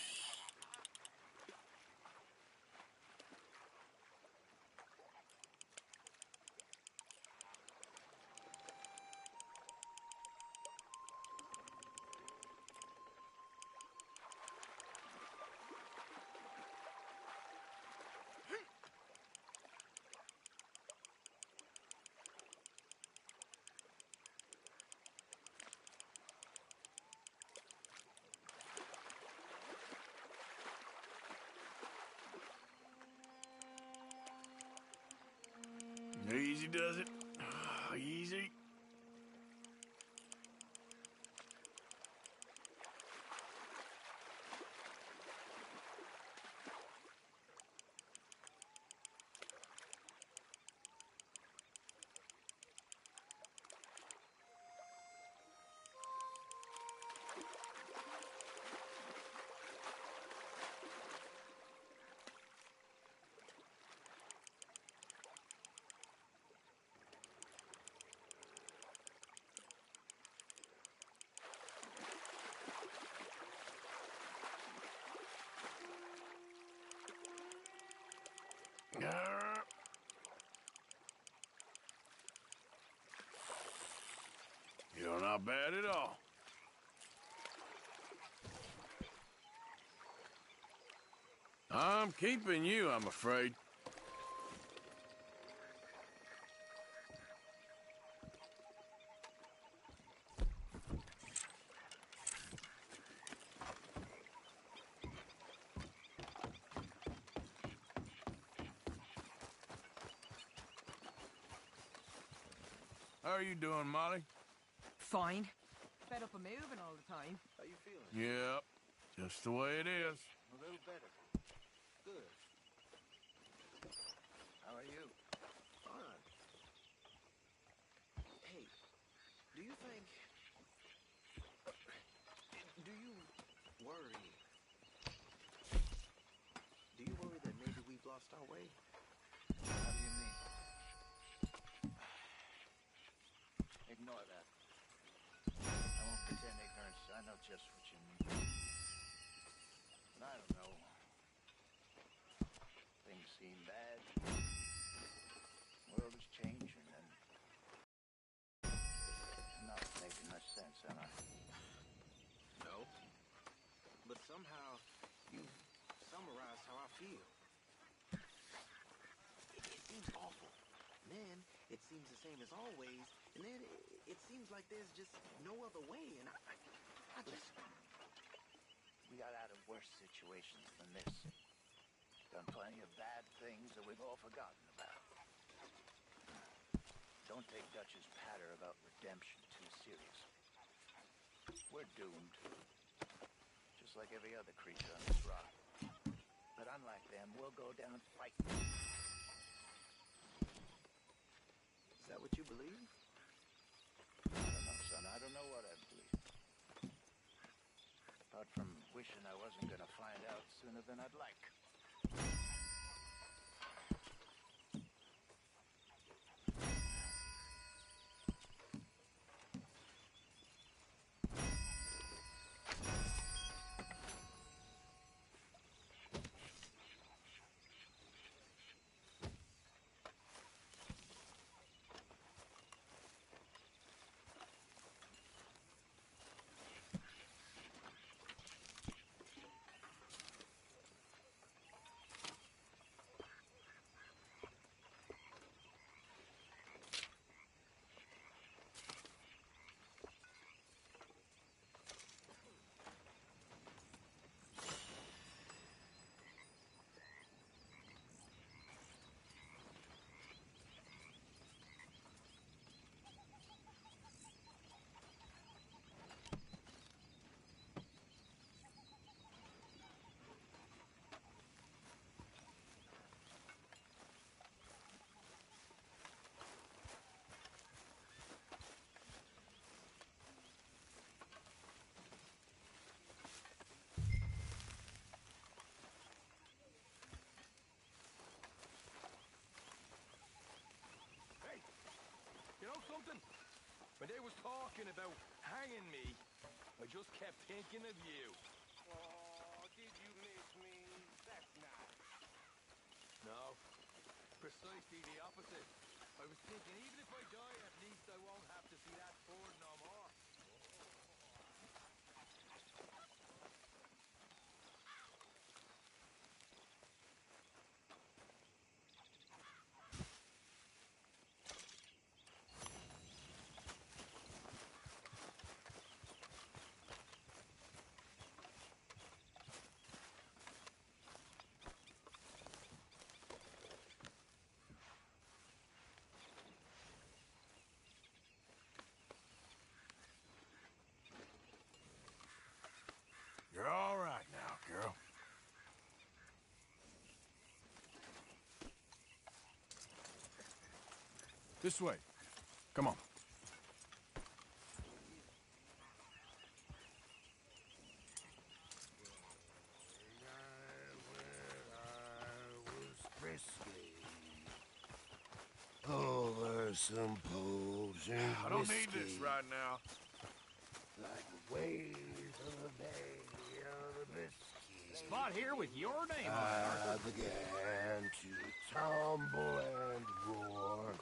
Speaker 2: Easy does it. Easy. You're not bad at all. I'm keeping you, I'm afraid. How are you doing, Molly?
Speaker 17: Fine. Fed up of moving all the time.
Speaker 4: How you feeling?
Speaker 2: Yep, just the way it is.
Speaker 4: A little better. Good. How are you? Fine. Hey, do you think... Do you worry... Do you worry that maybe we've lost our way? How do you mean? Ignore that. I won't pretend ignorance. I know just what you mean. But I don't know. Things seem bad. The world is changing and... I'm not making much sense, am I? No. But somehow, you summarized how I feel. It seems awful. And then, it seems the same as always. And then, it seems like there's just no other way. And I just... We got out of worse situations than this. Done plenty of bad things that we've all forgotten about. Don't take Dutch's patter about redemption too serious. We're doomed. Just like every other creature on this rock. But unlike them, we'll go down fighting. Is that what you believe? I don't know, son. I don't know what I believe. Apart from wishing I wasn't gonna find out sooner than I'd like.
Speaker 3: You know something? When they was talking about hanging me, I just kept thinking of you.
Speaker 11: Oh, did you miss me? That's nice.
Speaker 3: No, precisely the opposite. I was thinking, even if I die, at least I won't have to see that ford no more.
Speaker 2: You're all right now, girl. This way. Come on.
Speaker 11: Over some potion
Speaker 2: I don't need this right now.
Speaker 11: Like the waves of the bay of the biscuit.
Speaker 1: Spot here with your name on it,
Speaker 11: I
Speaker 1: Arthur.
Speaker 11: began to tumble and roar.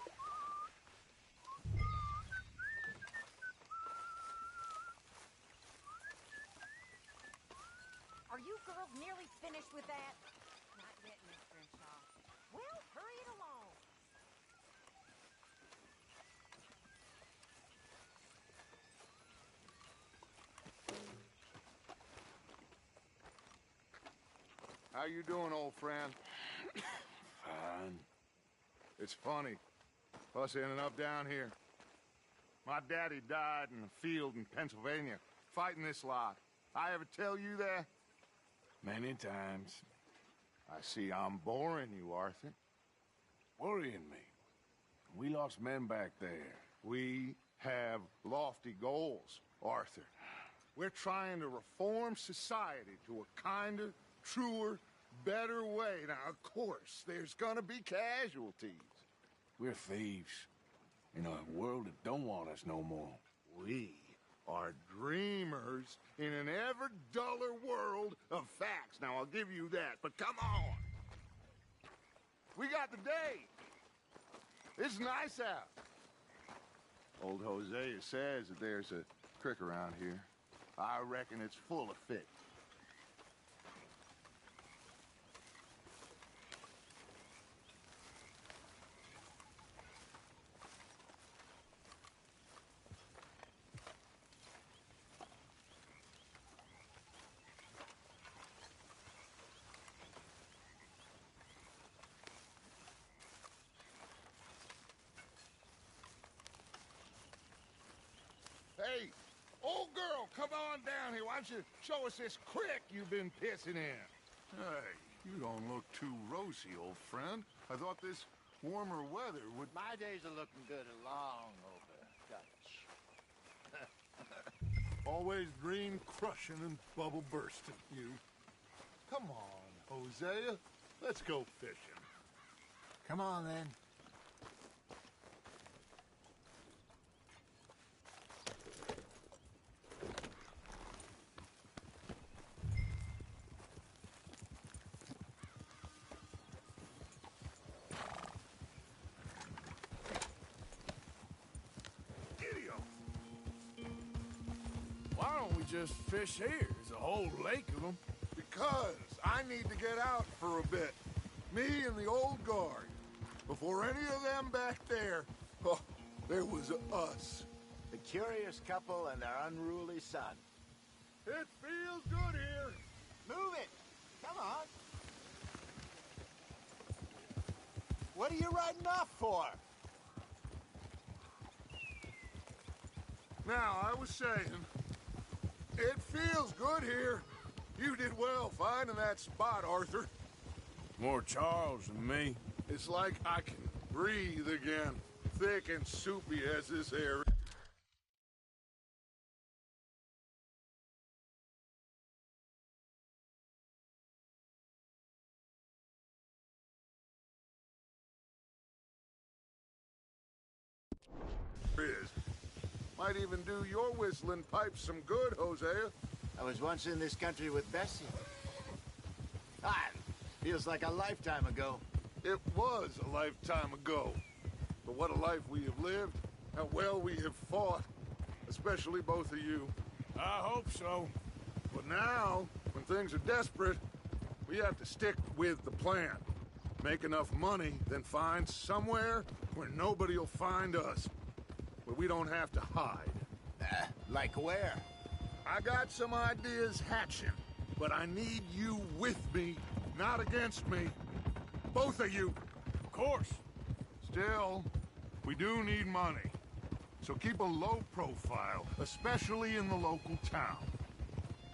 Speaker 15: Are you girls nearly finished with that? Not yet, Miss Grimshaw. Well, hurry it along.
Speaker 11: How you doing, old friend?
Speaker 2: Fine.
Speaker 11: It's funny. Us ending up down here. My daddy died in the field in Pennsylvania, fighting this lot. I ever tell you that?
Speaker 2: Many times.
Speaker 11: I see I'm boring you, Arthur.
Speaker 2: Worrying me. We lost men back there.
Speaker 11: We have lofty goals, Arthur. We're trying to reform society to a kinder, truer, better way. Now, of course, there's gonna be casualties.
Speaker 2: We're thieves in a world that don't want us no more.
Speaker 11: We are dreamers in an ever duller world of facts. Now, I'll give you that, but come on. We got the day. It's nice out. Old Hosea says that there's a creek around here. I reckon it's full of fish. Hey, old girl, come on down here. Why don't you show us this creek you've been pissing in?
Speaker 5: Hey, you don't look too rosy, old friend. I thought this warmer weather would...
Speaker 6: My days are looking good along over Dutch.
Speaker 11: Always dream crushing and bubble bursting, you. Come on, Hosea. Let's go fishing.
Speaker 6: Come on, then.
Speaker 2: Why don't we just fish here? There's a whole lake of them.
Speaker 11: Because I need to get out for a bit. Me and the old guard. Before any of them back there, oh, there was us.
Speaker 6: The curious couple and their unruly son.
Speaker 11: It feels good here.
Speaker 6: Move it! Come on! What are you riding off for?
Speaker 11: Now, I was saying, it feels good here. You did well finding that spot, Arthur.
Speaker 2: More Charles than me.
Speaker 11: It's like I can breathe again, thick and soupy as this air. Is. Might even do your whistling pipes some good, Hosea.
Speaker 6: I was once in this country with Bessie. Feels like a lifetime ago.
Speaker 11: It was a lifetime ago. But what a life we have lived. How well we have fought. Especially both of you.
Speaker 2: I hope so.
Speaker 11: But now, when things are desperate, we have to stick with the plan. Make enough money, then find somewhere where nobody will find us. Where we don't have to hide.
Speaker 6: Like where?
Speaker 11: I got some ideas hatching, but I need you with me, not against me. Both of you.
Speaker 2: Of course.
Speaker 11: Still, we do need money. So keep a low profile, especially in the local town.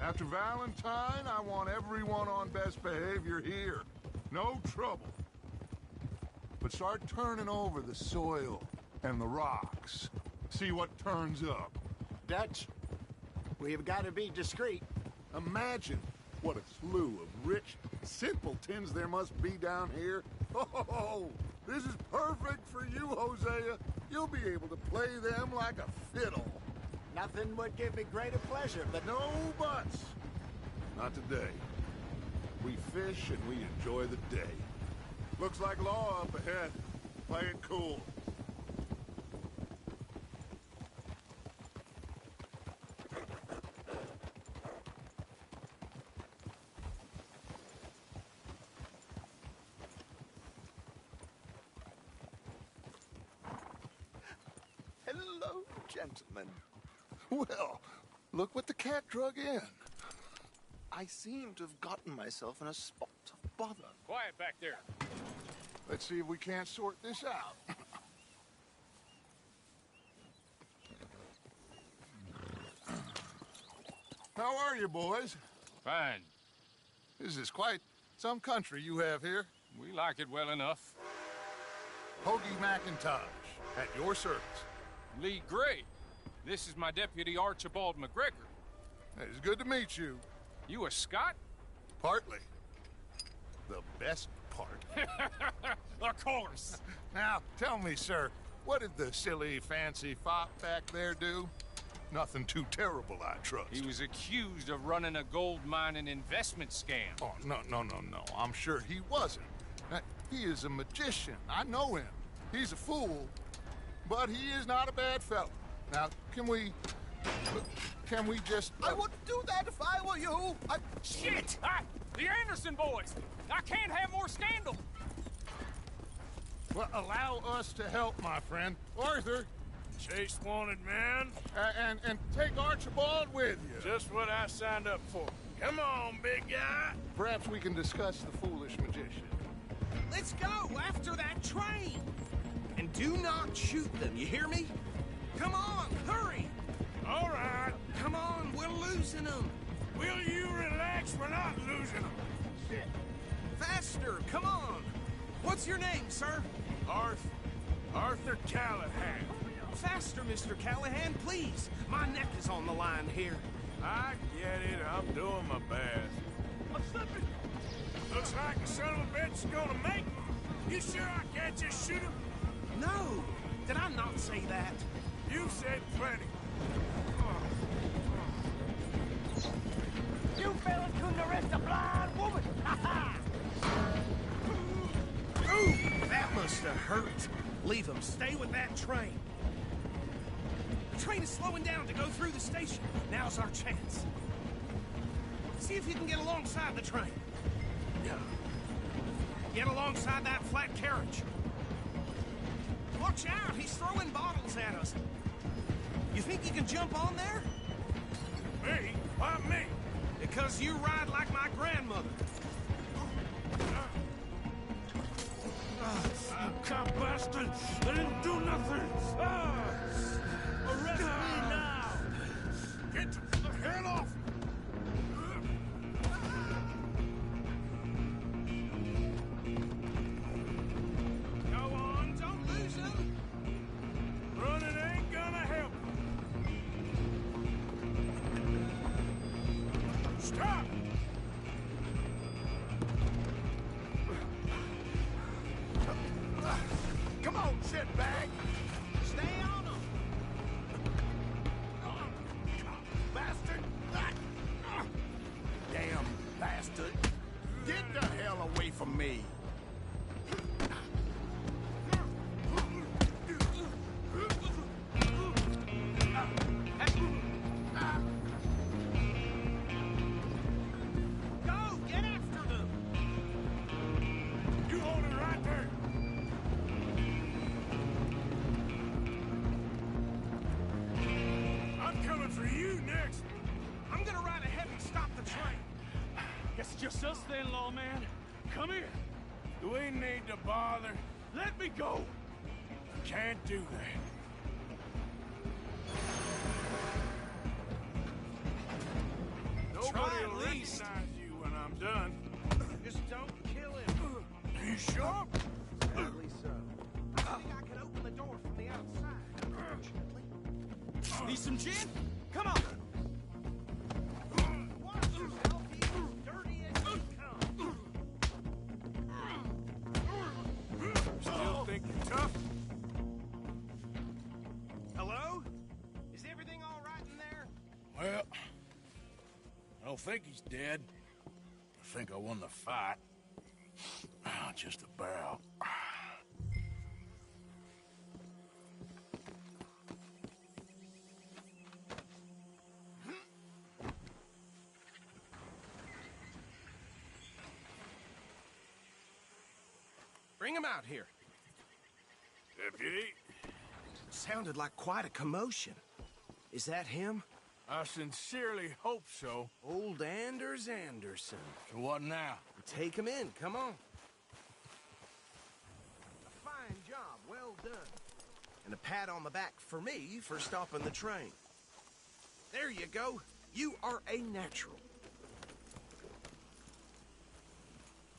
Speaker 11: After Valentine, I want everyone on best behavior here. No trouble. But start turning over the soil and the rocks. See what turns up.
Speaker 6: Dutch, we've got to be discreet.
Speaker 11: Imagine what a slew of rich simpletons there must be down here. Oh, this is perfect for you, Hosea. You'll be able to play them like a fiddle.
Speaker 6: Nothing would give me greater pleasure, but...
Speaker 11: No buts. Not today. We fish and we enjoy the day. Looks like law up ahead. Play it cool.
Speaker 5: Hello, gentlemen. Well, look what the cat drug in. I seem to have gotten myself in a spot of bother.
Speaker 2: Quiet back there.
Speaker 11: Let's see if we can't sort this out. How are you, boys?
Speaker 18: Fine.
Speaker 11: This is quite some country you have here.
Speaker 18: We like it well enough.
Speaker 11: Hoagie McIntosh, at your service.
Speaker 18: Lee Gray. This is my deputy, Archibald McGregor.
Speaker 11: It's good to meet you.
Speaker 18: You a Scot?
Speaker 11: Partly. The best part.
Speaker 18: Of course.
Speaker 11: Now, tell me, sir, what did the silly, fancy fop back there do? Nothing too terrible, I trust.
Speaker 18: He was accused of running a gold mining investment scam.
Speaker 11: Oh, no. I'm sure he wasn't. He is a magician. I know him. He's a fool, but he is not a bad fellow. Now, can we just...
Speaker 6: I wouldn't do that if I were you.
Speaker 18: Shit! The Anderson boys! I can't have more scandal!
Speaker 11: Well, allow us to help, my friend. Arthur!
Speaker 2: Chase wanted man.
Speaker 11: And take Archibald with you.
Speaker 2: Just what I signed up for. Come on, big guy.
Speaker 11: Perhaps we can discuss the foolish magician.
Speaker 6: Let's go after that train. And do not shoot them, you hear me? Come on, hurry.
Speaker 2: All right.
Speaker 6: Come on, we're losing them.
Speaker 2: Will you relax? We're not losing them.
Speaker 6: Shit. Faster, come on. What's your name, sir?
Speaker 2: Arthur Callahan.
Speaker 6: Faster, Mr. Callahan, please. My neck is on the line here.
Speaker 2: I get it. I'm doing my best.
Speaker 6: I'm slipping.
Speaker 2: Looks like the son of a bitch is gonna make it. You sure I can't just shoot him?
Speaker 6: No. Did I not say that?
Speaker 2: You said plenty.
Speaker 6: You fellas couldn't arrest a blind woman. Ooh, that must have hurt. Leave him. Stay with that train. The train is slowing down to go through the station. Now's our chance. See if you can get alongside the train. Get alongside that flat carriage. Watch out, he's throwing bottles at us. You think you can jump on there?
Speaker 2: Me? Why me?
Speaker 6: Because you ride like my grandmother.
Speaker 2: You cop bastard! I didn't do nothing! Arrest me now! Get the hell off!
Speaker 6: Go on, don't lose him!
Speaker 2: Running ain't gonna help! Stop!
Speaker 11: Come on, shitbag!
Speaker 6: Stay on him!
Speaker 11: Bastard! Damn bastard! Get the hell away from me!
Speaker 6: Go, get after them!
Speaker 2: You hold it right there! I'm coming for you next!
Speaker 6: I'm gonna ride ahead and stop the train.
Speaker 13: Guess it's just us then, lawman. Come here.
Speaker 2: Do we need to bother?
Speaker 13: Let me go.
Speaker 2: Can't do that. Nobody will recognize you when I'm done.
Speaker 6: Just don't kill him.
Speaker 2: Are you sure?
Speaker 6: Sadly so. I think I can open the door from the outside, unfortunately. Need some gin? Come on. Watch yourself, he's as dirty as you come.
Speaker 2: Still think you're tough?
Speaker 6: Hello? Is everything all right in there?
Speaker 2: Well, I don't think he's dead. I think I won the fight. Just about.
Speaker 6: Bring him out here.
Speaker 2: Deputy?
Speaker 6: Sounded like quite a commotion. Is that him?
Speaker 2: I sincerely hope so.
Speaker 6: Old Anders Anderson.
Speaker 2: So what now?
Speaker 6: Take him in, come on. A fine job, well done. And a pat on the back for me for stopping the train. There you go. You are a natural.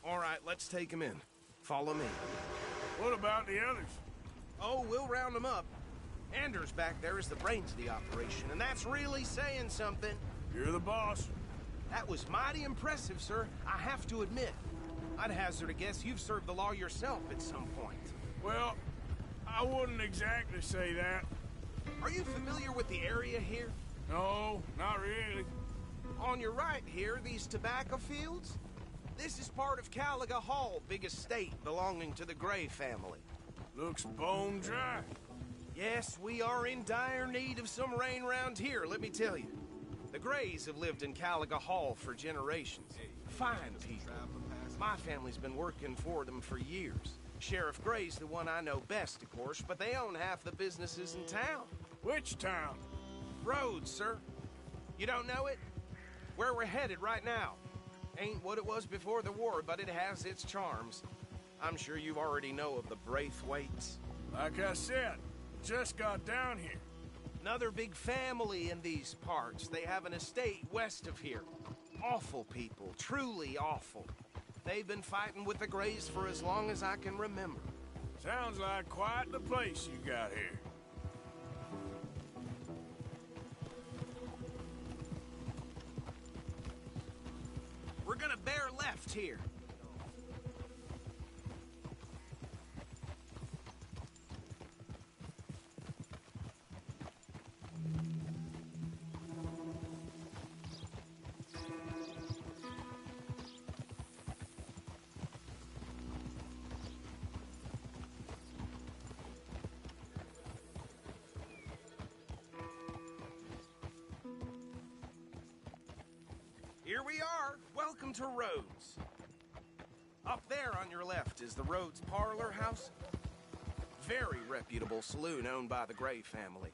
Speaker 6: All right, let's take him in. Follow me.
Speaker 2: What about the others?
Speaker 6: Oh, we'll round them up. Anders back there is the brains of the operation, and that's really saying something.
Speaker 2: You're the boss.
Speaker 6: That was mighty impressive, sir. I have to admit. I'd hazard a guess you've served the law yourself at some point.
Speaker 2: Well, I wouldn't exactly say that.
Speaker 6: Are you familiar with the area here?
Speaker 2: No, not really.
Speaker 6: On your right here, these tobacco fields? This is part of Caliga Hall, big estate belonging to the Gray family.
Speaker 2: Looks bone dry.
Speaker 6: Yes, we are in dire need of some rain round here, let me tell you. The Grays have lived in Caliga Hall for generations. Fine people. My family's been working for them for years. Sheriff Gray's the one I know best, of course, but they own half the businesses in town.
Speaker 2: Which town?
Speaker 6: Rhodes, sir. You don't know it? Where we're headed right now. Ain't what it was before the war, but it has its charms. I'm sure you already know of the Braithwaites.
Speaker 2: Like I said, just got down here.
Speaker 6: Another big family in these parts. They have an estate west of here. Awful people, truly awful. They've been fighting with the Grays for as long as I can remember.
Speaker 2: Sounds like quite the place you got here.
Speaker 6: We're gonna bear left here. Here we are. Welcome to Rhodes. Up there on your left is the Rhodes Parlor House. Very reputable saloon owned by the Gray family.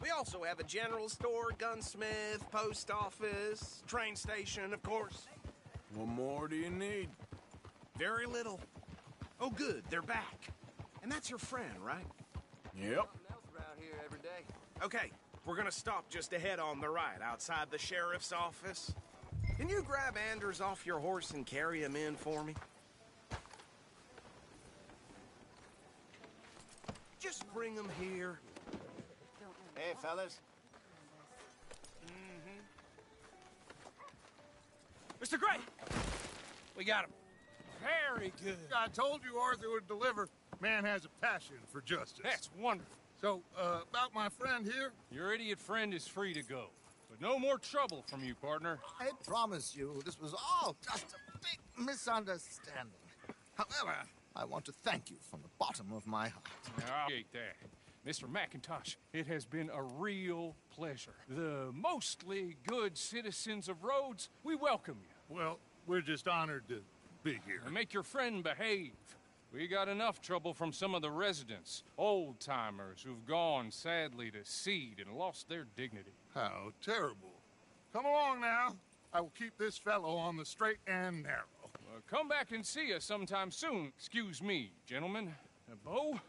Speaker 6: We also have a general store, gunsmith, post office, train station, of course.
Speaker 2: What more do you need?
Speaker 6: Very little. Oh, good, they're back. And that's your friend, right?
Speaker 2: Yep.
Speaker 6: Okay, we're gonna stop just ahead on the right, outside the sheriff's office. Can you grab Anders off your horse and carry him in for me? Just bring him here.
Speaker 5: Hey, fellas.
Speaker 18: Mr. Gray! We got him. Very good.
Speaker 11: I told you Arthur would deliver. Man has a passion for justice.
Speaker 18: That's wonderful.
Speaker 11: So, about my friend here?
Speaker 18: Your idiot friend is free to go. But no more trouble from you, partner.
Speaker 5: I promise you, this was all just a big misunderstanding. However, I want to thank you from the bottom of my heart.
Speaker 18: I appreciate that. Mr. McIntosh, it has been a real pleasure. The mostly good citizens of Rhodes, we welcome you.
Speaker 11: Well, we're just honored to be here.
Speaker 18: And make your friend behave. We got enough trouble from some of the residents, old-timers who've gone, sadly, to seed and lost their dignity.
Speaker 11: How terrible. Come along now. I will keep this fellow on the straight and narrow.
Speaker 18: Come back and see us sometime soon. Excuse me, gentlemen. Bo,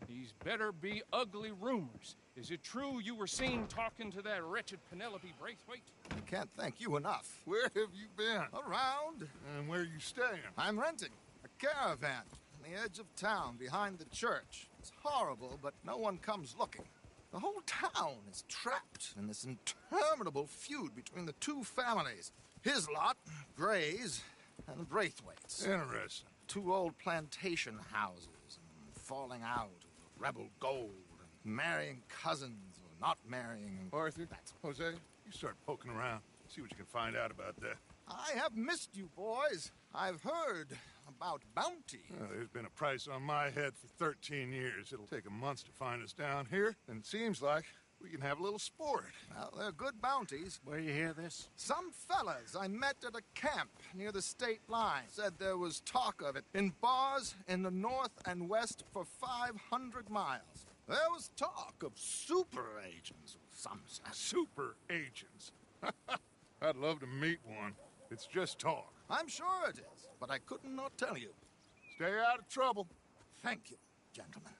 Speaker 18: these better be ugly rumors. Is it true you were seen talking to that wretched Penelope Braithwaite?
Speaker 5: I can't thank you enough.
Speaker 11: Where have you been?
Speaker 5: Around.
Speaker 11: And where are you staying?
Speaker 5: I'm renting a caravan on the edge of town behind the church. It's horrible, but no one comes looking. The whole town is trapped in this interminable feud between the two families. His lot, Gray's, and the Braithwaites.
Speaker 11: Interesting.
Speaker 5: Two old plantation houses, and falling out of rebel gold, and marrying cousins or not marrying.
Speaker 11: Arthur, Jose, you start poking around. See what you can find out about that.
Speaker 5: I have missed you, boys. I've heard about bounty.
Speaker 11: Well, there's been a price on my head for 13 years. It'll take a month to find us down here, and it seems like we can have a little sport.
Speaker 5: Well, they're good bounties.
Speaker 11: Where you hear this?
Speaker 5: Some fellas I met at a camp near the state line said there was talk of it in bars in the north and west for 500 miles. There was talk of super agents of some sort.
Speaker 11: Super agents? I'd love to meet one. It's just talk.
Speaker 5: I'm sure it is, but I could not tell you.
Speaker 11: Stay out of trouble.
Speaker 5: Thank you, gentlemen.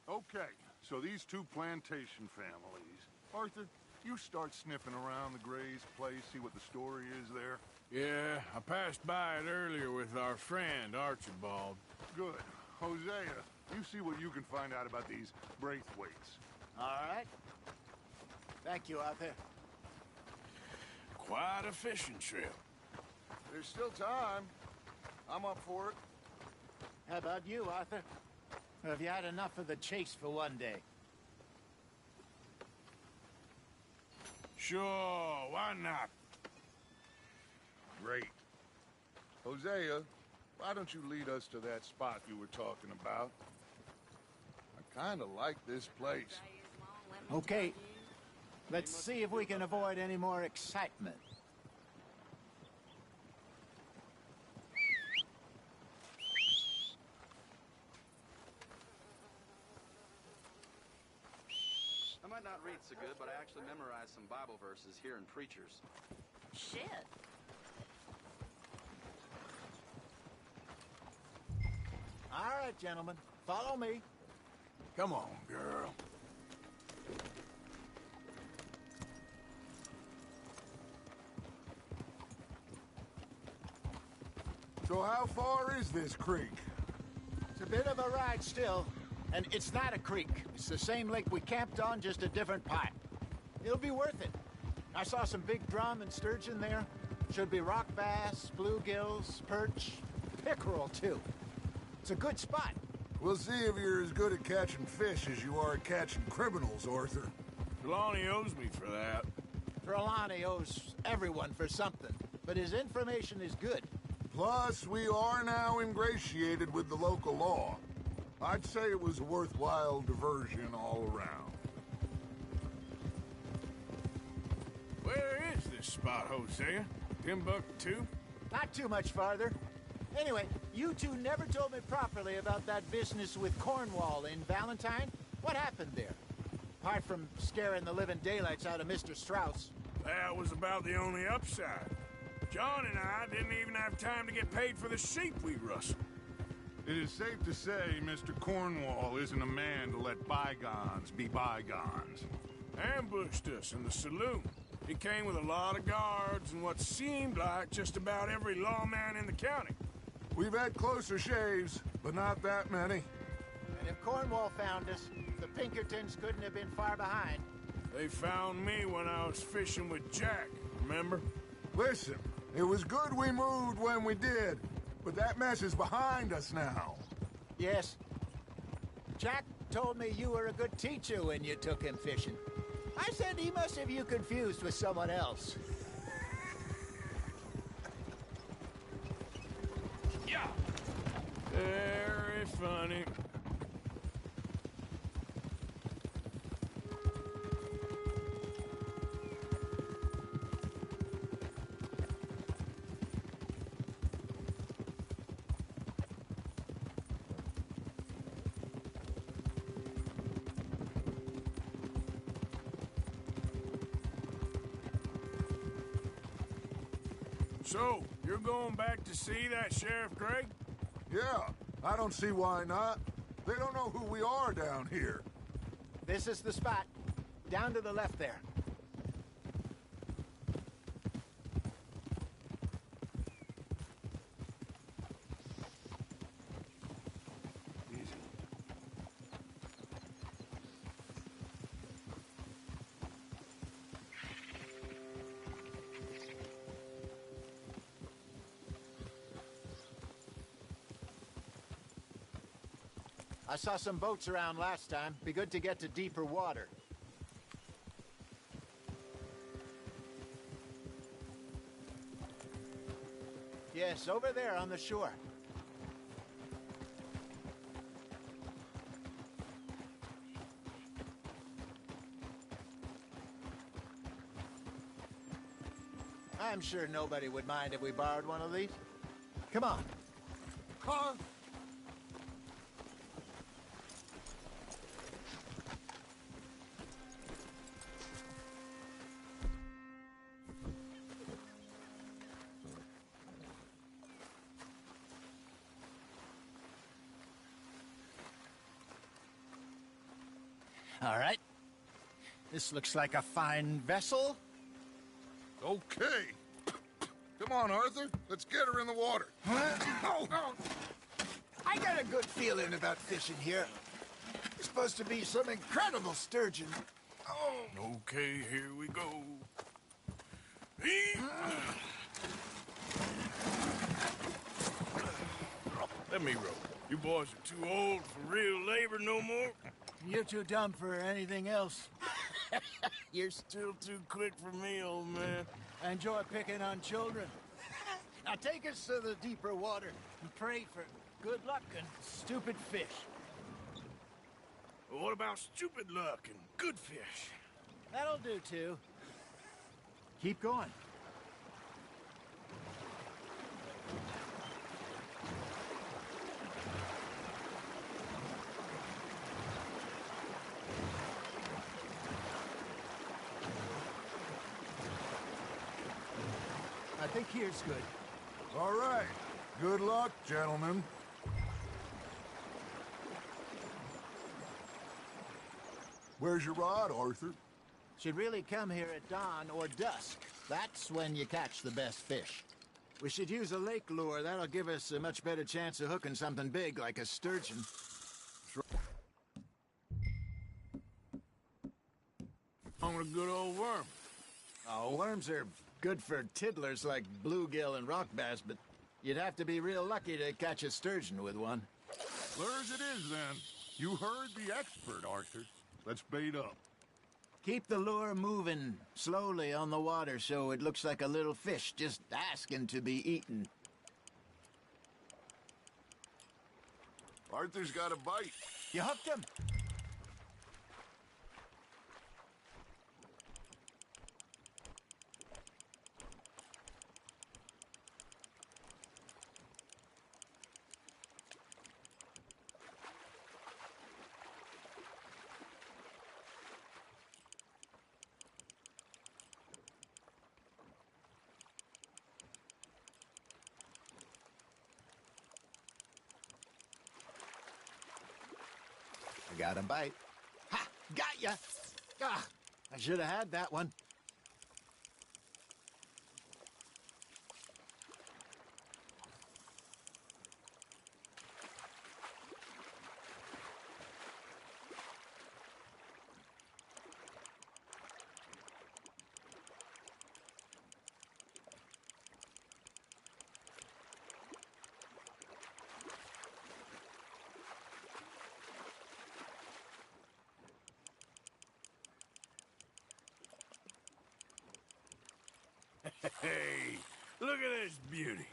Speaker 11: Okay, so these two plantation families. Arthur, you start sniffing around the Gray's place, see what the story is there?
Speaker 2: Yeah, I passed by it earlier with our friend, Archibald.
Speaker 11: Good. Hosea, you see what you can find out about these Braithwaites.
Speaker 19: All right. Thank you, Arthur.
Speaker 2: Quite a fishing trip.
Speaker 11: There's still time. I'm up for it.
Speaker 19: How about you, Arthur? Or have you had enough of the chase for one day?
Speaker 2: Sure, why not?
Speaker 11: Great. Hosea, why don't you lead us to that spot you were talking about? I kind of like this place.
Speaker 19: Okay. Let's see if we can avoid any more excitement.
Speaker 20: I might not read so good, but I actually memorized some Bible verses hearing preachers.
Speaker 15: Shit.
Speaker 19: All right, gentlemen. Follow me.
Speaker 2: Come on, girl.
Speaker 11: So how far is this creek?
Speaker 19: It's a bit of a ride still, and it's not a creek. It's the same lake we camped on, just a different part. It'll be worth it. I saw some big drum and sturgeon there. Should be rock bass, bluegills, perch, pickerel, too. It's a good spot.
Speaker 11: We'll see if you're as good at catching fish as you are at catching criminals, Arthur.
Speaker 2: Trelawney owes me for that.
Speaker 19: Trelawney owes everyone for something, but his information is good.
Speaker 11: Plus, we are now ingratiated with the local law. I'd say it was a worthwhile diversion all around.
Speaker 2: Where is this spot, Hosea? Timbuktu?
Speaker 19: Not too much farther. Anyway, you two never told me properly about that business with Cornwall in Valentine. What happened there? Apart from scaring the living daylights out of Mr. Strauss.
Speaker 2: That was about the only upside. John and I didn't even have time to get paid for the sheep we rustled.
Speaker 11: It is safe to say Mr. Cornwall isn't a man to let bygones be bygones.
Speaker 2: Ambushed us in the saloon. He came with a lot of guards and what seemed like just about every lawman in the county.
Speaker 11: We've had closer shaves, but not that many.
Speaker 19: And if Cornwall found us, the Pinkertons couldn't have been far behind.
Speaker 2: They found me when I was fishing with Jack, remember?
Speaker 11: Listen, it was good we moved when we did, but that mess is behind us now.
Speaker 19: Yes. Jack told me you were a good teacher when you took him fishing. I said he must have you confused with someone else.
Speaker 2: Yeah. Very funny. So, you're going back to see that Sheriff Gregg?
Speaker 11: Yeah, I don't see why not. They don't know who we are down here.
Speaker 19: This is the spot. Down to the left there. I saw some boats around last time. Be good to get to deeper water. Yes, over there on the shore. I'm sure nobody would mind if we borrowed one of these. Come on.
Speaker 11: Huh?
Speaker 19: All right. This looks like a fine vessel.
Speaker 11: Okay. Come on, Arthur. Let's get her in the water.
Speaker 19: Oh. I got a good feeling about fishing here. It's supposed to be some incredible sturgeon.
Speaker 2: Oh. Okay, here we go. Let me row. You boys are too old for real labor no more.
Speaker 19: You're too dumb for anything else.
Speaker 2: You're still too quick for me, old man.
Speaker 19: I enjoy picking on children. Now take us to the deeper water and pray for good luck and stupid fish.
Speaker 2: Well, what about stupid luck and good fish?
Speaker 19: That'll do, too. Keep going. I think here's good.
Speaker 11: All right. Good luck, gentlemen. Where's your rod, Arthur?
Speaker 19: Should really come here at dawn or dusk. That's when you catch the best fish. We should use a lake lure. That'll give us a much better chance of hooking something big like a sturgeon.
Speaker 2: On a good old worm.
Speaker 19: Oh, worms are good for tiddlers like bluegill and rock bass, but you'd have to be real lucky to catch a sturgeon with one.
Speaker 11: Lure as it is, then. You heard the expert, Arthur. Let's bait up.
Speaker 19: Keep the lure moving slowly on the water so it looks like a little fish just asking to be eaten.
Speaker 11: Arthur's got a bite.
Speaker 19: You hooked him. Got a bite. Ha! Got ya! Ah, I should have had that one.
Speaker 2: Hey, look at this beauty.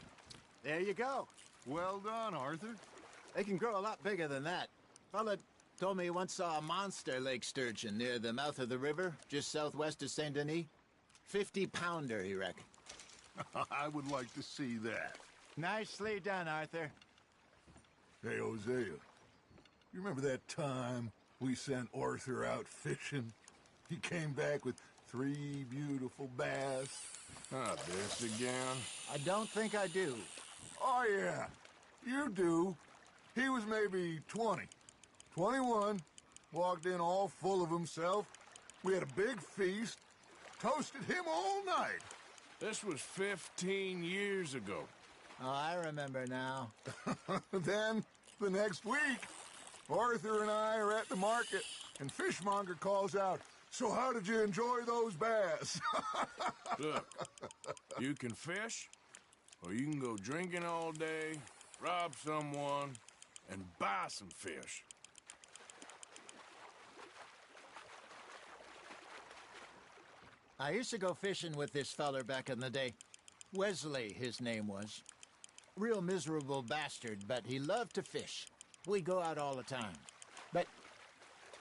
Speaker 19: There you go.
Speaker 11: Well done, Arthur.
Speaker 19: They can grow a lot bigger than that. Fella told me he once saw a monster lake sturgeon near the mouth of the river, just southwest of Saint Denis. 50-pounder, he reckoned.
Speaker 11: I would like to see that.
Speaker 19: Nicely done, Arthur.
Speaker 11: Hey, Hosea, you remember that time we sent Arthur out fishing? He came back with 3 beautiful bass.
Speaker 2: Not this again.
Speaker 19: I don't think I do.
Speaker 11: Oh, yeah. You do. He was maybe 20. 21. Walked in all full of himself. We had a big feast. Toasted him all night.
Speaker 2: This was 15 years ago.
Speaker 19: Oh, I remember now.
Speaker 11: Then, the next week, Arthur and I are at the market, and Fishmonger calls out, "So how did you enjoy those bass?"
Speaker 2: Look, you can fish, or you can go drinking all day, rob someone, and buy some fish.
Speaker 19: I used to go fishing with this feller back in the day. Wesley, his name was. Real miserable bastard, but he loved to fish. We'd go out all the time. But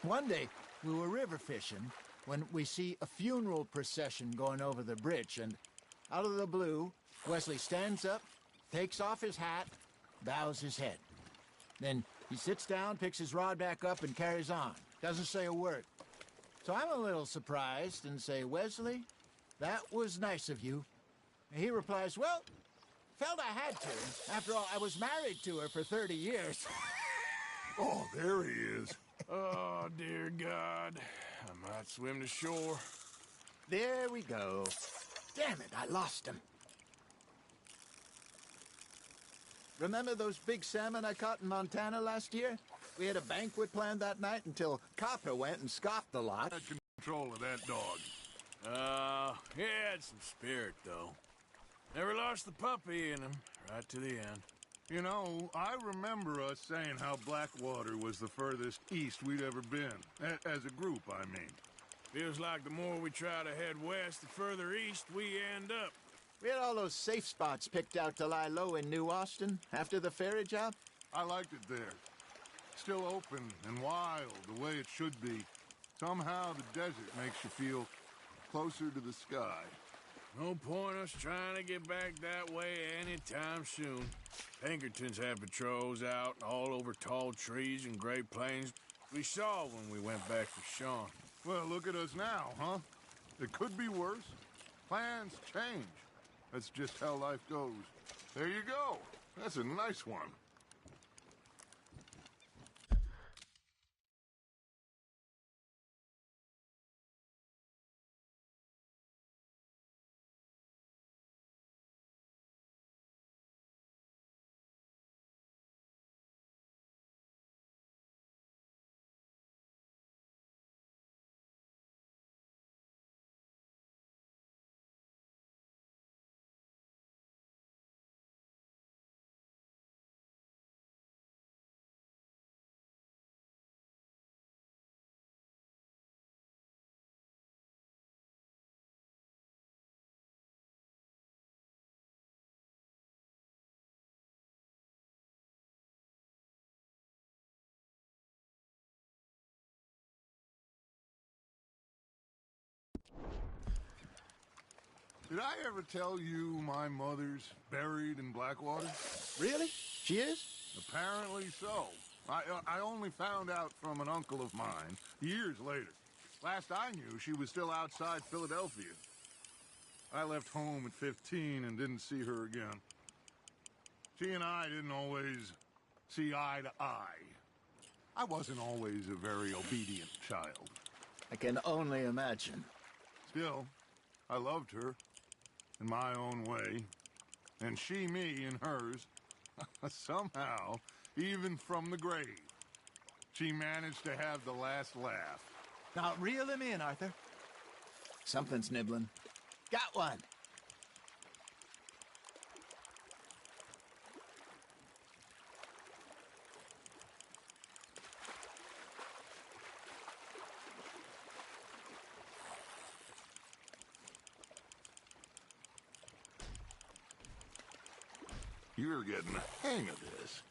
Speaker 19: one day, we were river fishing when we see a funeral procession going over the bridge, and out of the blue, Wesley stands up, takes off his hat, bows his head. Then he sits down, picks his rod back up, and carries on. Doesn't say a word. So I'm a little surprised and say, "Wesley, that was nice of you." And he replies, "Well, felt I had to. After all, I was married to her for 30 years.
Speaker 11: Oh, there he is.
Speaker 2: Oh, dear God. I might swim to shore.
Speaker 19: There we go. Damn it, I lost him. Remember those big salmon I caught in Montana last year? We had a banquet planned that night until Copper went and scoffed the lot.
Speaker 11: Had control of that dog.
Speaker 2: He had some spirit, though. Never lost the puppy in him, right to the end.
Speaker 11: You know, I remember us saying how Blackwater was the furthest east we'd ever been. As a group, I mean.
Speaker 2: Feels like the more we try to head west, the further east we end up.
Speaker 19: We had all those safe spots picked out to lie low in New Austin after the ferry job.
Speaker 11: I liked it there. Still open and wild, the way it should be. Somehow the desert makes you feel closer to the sky.
Speaker 2: No point us trying to get back that way anytime soon. Pinkertons had patrols out all over tall trees and Great Plains. We saw when we went back with Sean.
Speaker 11: Well, look at us now, huh? It could be worse. Plans change. That's just how life goes. There you go. That's a nice one. Did I ever tell you my mother's buried in Blackwater?
Speaker 19: Really? She is?
Speaker 11: Apparently so. I only found out from an uncle of mine years later. Last I knew, she was still outside Philadelphia. I left home at 15 and didn't see her again. She and I didn't always see eye to eye. I wasn't always a very obedient child.
Speaker 19: I can only imagine.
Speaker 11: Still, I loved her in my own way, and she me in hers. Somehow, even from the grave, she managed to have the last laugh.
Speaker 19: Now reel him in, Arthur. Something's nibbling. Got one.
Speaker 11: You're getting the hang of this.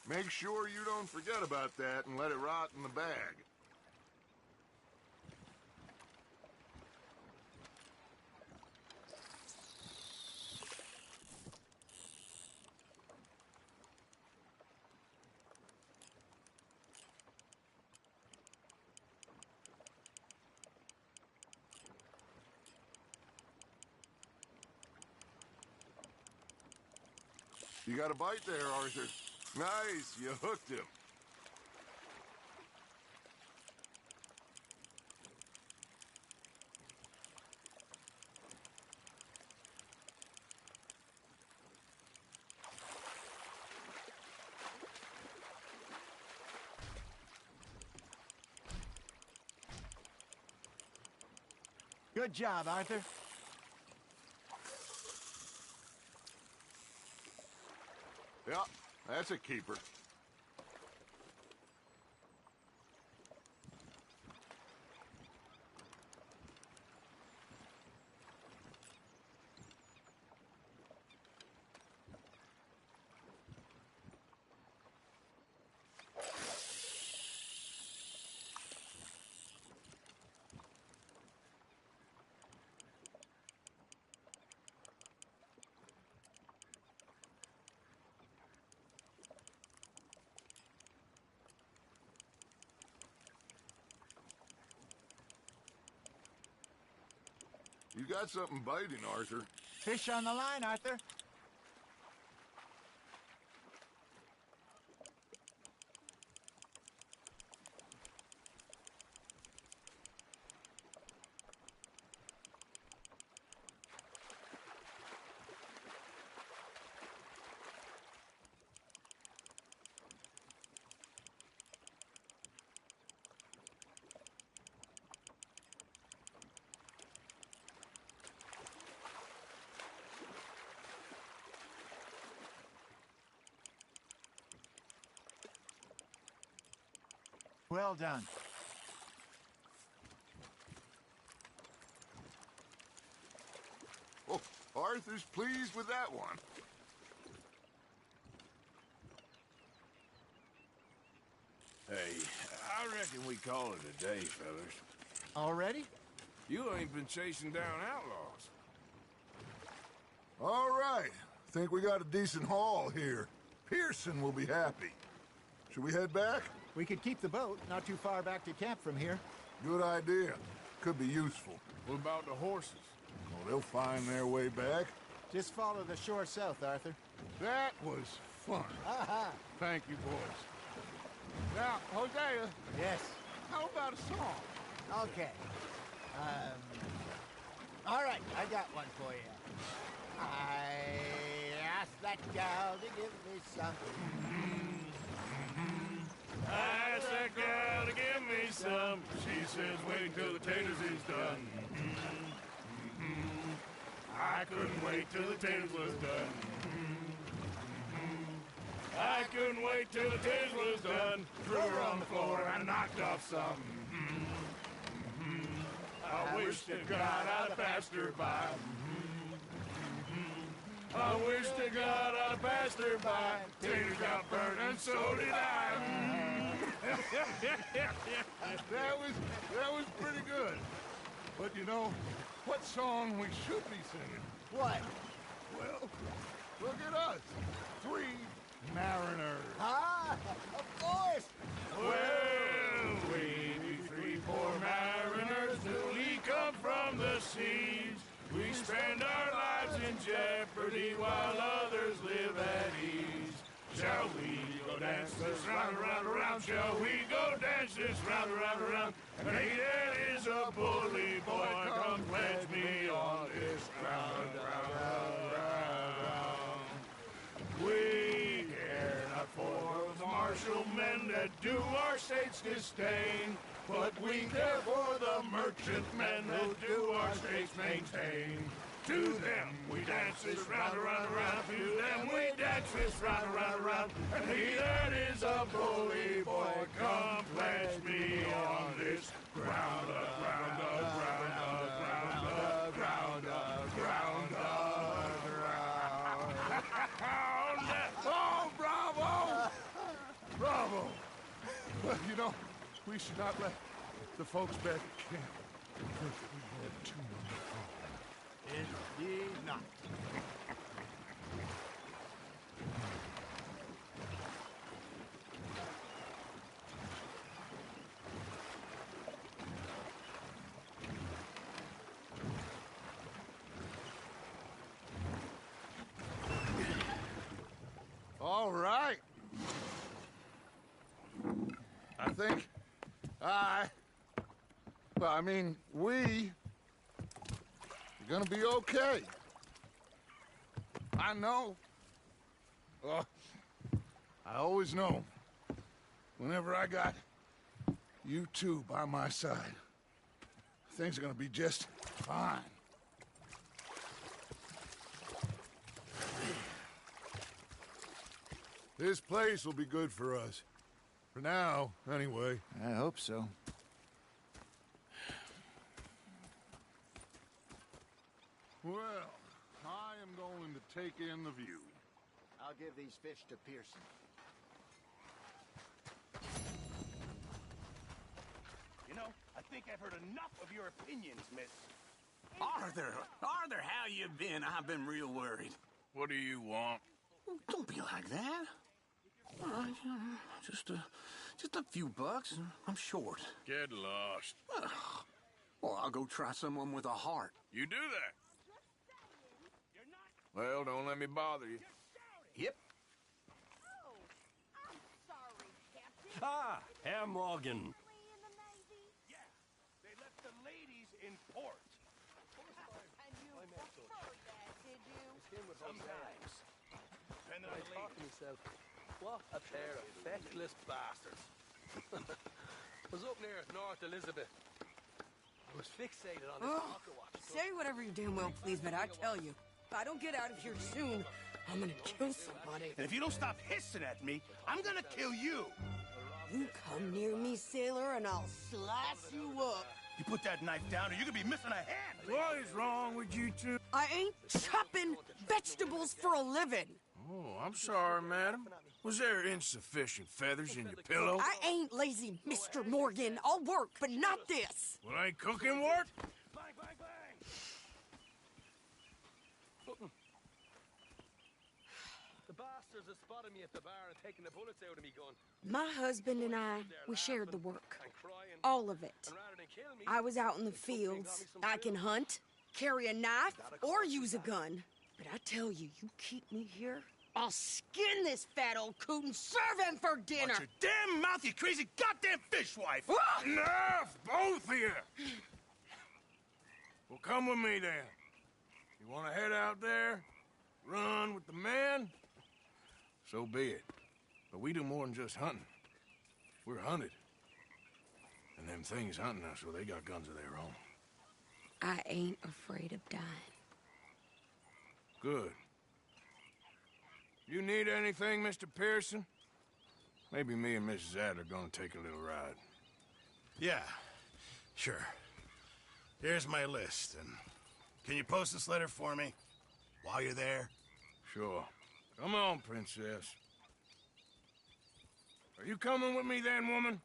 Speaker 11: Make sure you don't forget about that and let it rot in the bag. You got a bite there, Arthur. Nice, you hooked him.
Speaker 19: Good job, Arthur.
Speaker 11: Yeah, that's a keeper. You got something biting, Arthur.
Speaker 19: Fish on the line, Arthur. Well done.
Speaker 11: Oh, Arthur's pleased with that one.
Speaker 2: Hey, I reckon we call it a day, fellas.
Speaker 19: Already?
Speaker 2: You ain't been chasing down outlaws.
Speaker 11: All right. Think we got a decent haul here. Pearson will be happy. Should we head back?
Speaker 19: We could keep the boat not too far back to camp from here.
Speaker 11: Good idea. Could be useful.
Speaker 2: What about the horses?
Speaker 11: Oh, they'll find their way back.
Speaker 19: Just follow the shore south, Arthur.
Speaker 11: That was fun. Thank you, boys. Now, Hosea.
Speaker 19: Yes?
Speaker 11: How about a song?
Speaker 19: Okay. All right, I got one for you. I asked that gal to give me something.
Speaker 2: I asked that gal to give me some. She says, wait till the taters is done. I couldn't wait till the taters was done. I couldn't wait till the taters was done. Threw her on the floor and I knocked off some. I wish to God I'd have passed her by. I wish to God I'd passed her by. Taters got burned and so did I.
Speaker 11: that was pretty good. But you know, what song we should be singing?
Speaker 19: What?
Speaker 11: Well, look at us. 3 mariners.
Speaker 19: Ah, of course.
Speaker 2: Well, we be 3 poor mariners newly come from the seas. We spend our lives in jeopardy while others live at ease. Shall we go dance this round, around, around? Shall we go dance this round, around, around? And he that is a bully boy, come pledge me on this ground, round. We care not for the martial men that do our state's disdain, but we care for the merchant men that do our states maintain. To them we dance this round, around, around. To them we dance this round, around, around. And he that is a bully boy, come pledge me on this ground, ground, ground, ground, ground, ground, ground.
Speaker 11: Oh, bravo! Bravo! Well, you know, we should not let the folks back at camp think that we had too much fun.
Speaker 19: Indeed not.
Speaker 11: All right. I think we are gonna be okay. I know. I always know. Whenever I got you two by my side, things are gonna be just fine. This place will be good for us. For now, anyway.
Speaker 19: I hope so.
Speaker 11: Well, I am going to take in the view.
Speaker 19: I'll give these fish to Pearson.
Speaker 6: You know, I think I've heard enough of your opinions, miss.
Speaker 3: Arthur, how you been? I've been real worried.
Speaker 2: What do you want?
Speaker 3: Don't be like that. All right, just a few bucks. I'm short.
Speaker 2: Get lost.
Speaker 3: Well, I'll go try someone with a heart.
Speaker 2: You do that? Well, don't let me bother you.
Speaker 3: Yep.
Speaker 15: Oh, I'm sorry, Captain.
Speaker 21: Ah, Herr Morgan.
Speaker 6: Yeah, they left the ladies in port.
Speaker 15: And you preferred that, did you?
Speaker 6: Sometimes. Depending on the
Speaker 3: thought to
Speaker 6: ladies.
Speaker 3: myself, what a pair of feckless bastards. Was up near North Elizabeth. I was fixated on this soccer watch.
Speaker 8: Say whatever you damn well please, but I tell you, if I don't get out of here soon, I'm gonna kill somebody.
Speaker 6: And if you don't stop hissing at me, I'm gonna kill you.
Speaker 14: You come near me, sailor, and I'll slice you up.
Speaker 11: You put that knife down or you could be missing a hand.
Speaker 2: What is wrong with you two?
Speaker 14: I ain't chopping vegetables for a living.
Speaker 2: Oh, I'm sorry, madam. Was there insufficient feathers in your pillow?
Speaker 14: I ain't lazy, Mr. Morgan. I'll work, but not this.
Speaker 2: Well, ain't cooking what?
Speaker 3: Bang, bang, bang! The bastards have spotted me at the bar and taken the bullets out of me gun.
Speaker 14: My husband and I, we shared the work. All of it. I was out in the fields. I can hunt, carry a knife, or use a gun. But I tell you, you keep me here, I'll skin this fat old coot and serve him for dinner.
Speaker 11: Watch your damn mouth, you crazy goddamn fishwife!
Speaker 2: Enough, both of you! Well, come with me, then. You want to head out there, run with the men? So be it. But we do more than just hunting. We're hunted. And them things hunting us, well, they got guns of their own.
Speaker 14: I ain't afraid of dying.
Speaker 2: Good. You need anything, Mr. Pearson? Maybe me and Mrs. Ad are gonna take a little ride.
Speaker 11: Yeah, sure. Here's my list, and can you post this letter for me while you're there?
Speaker 2: Sure. Come on, princess. Are you coming with me then, woman?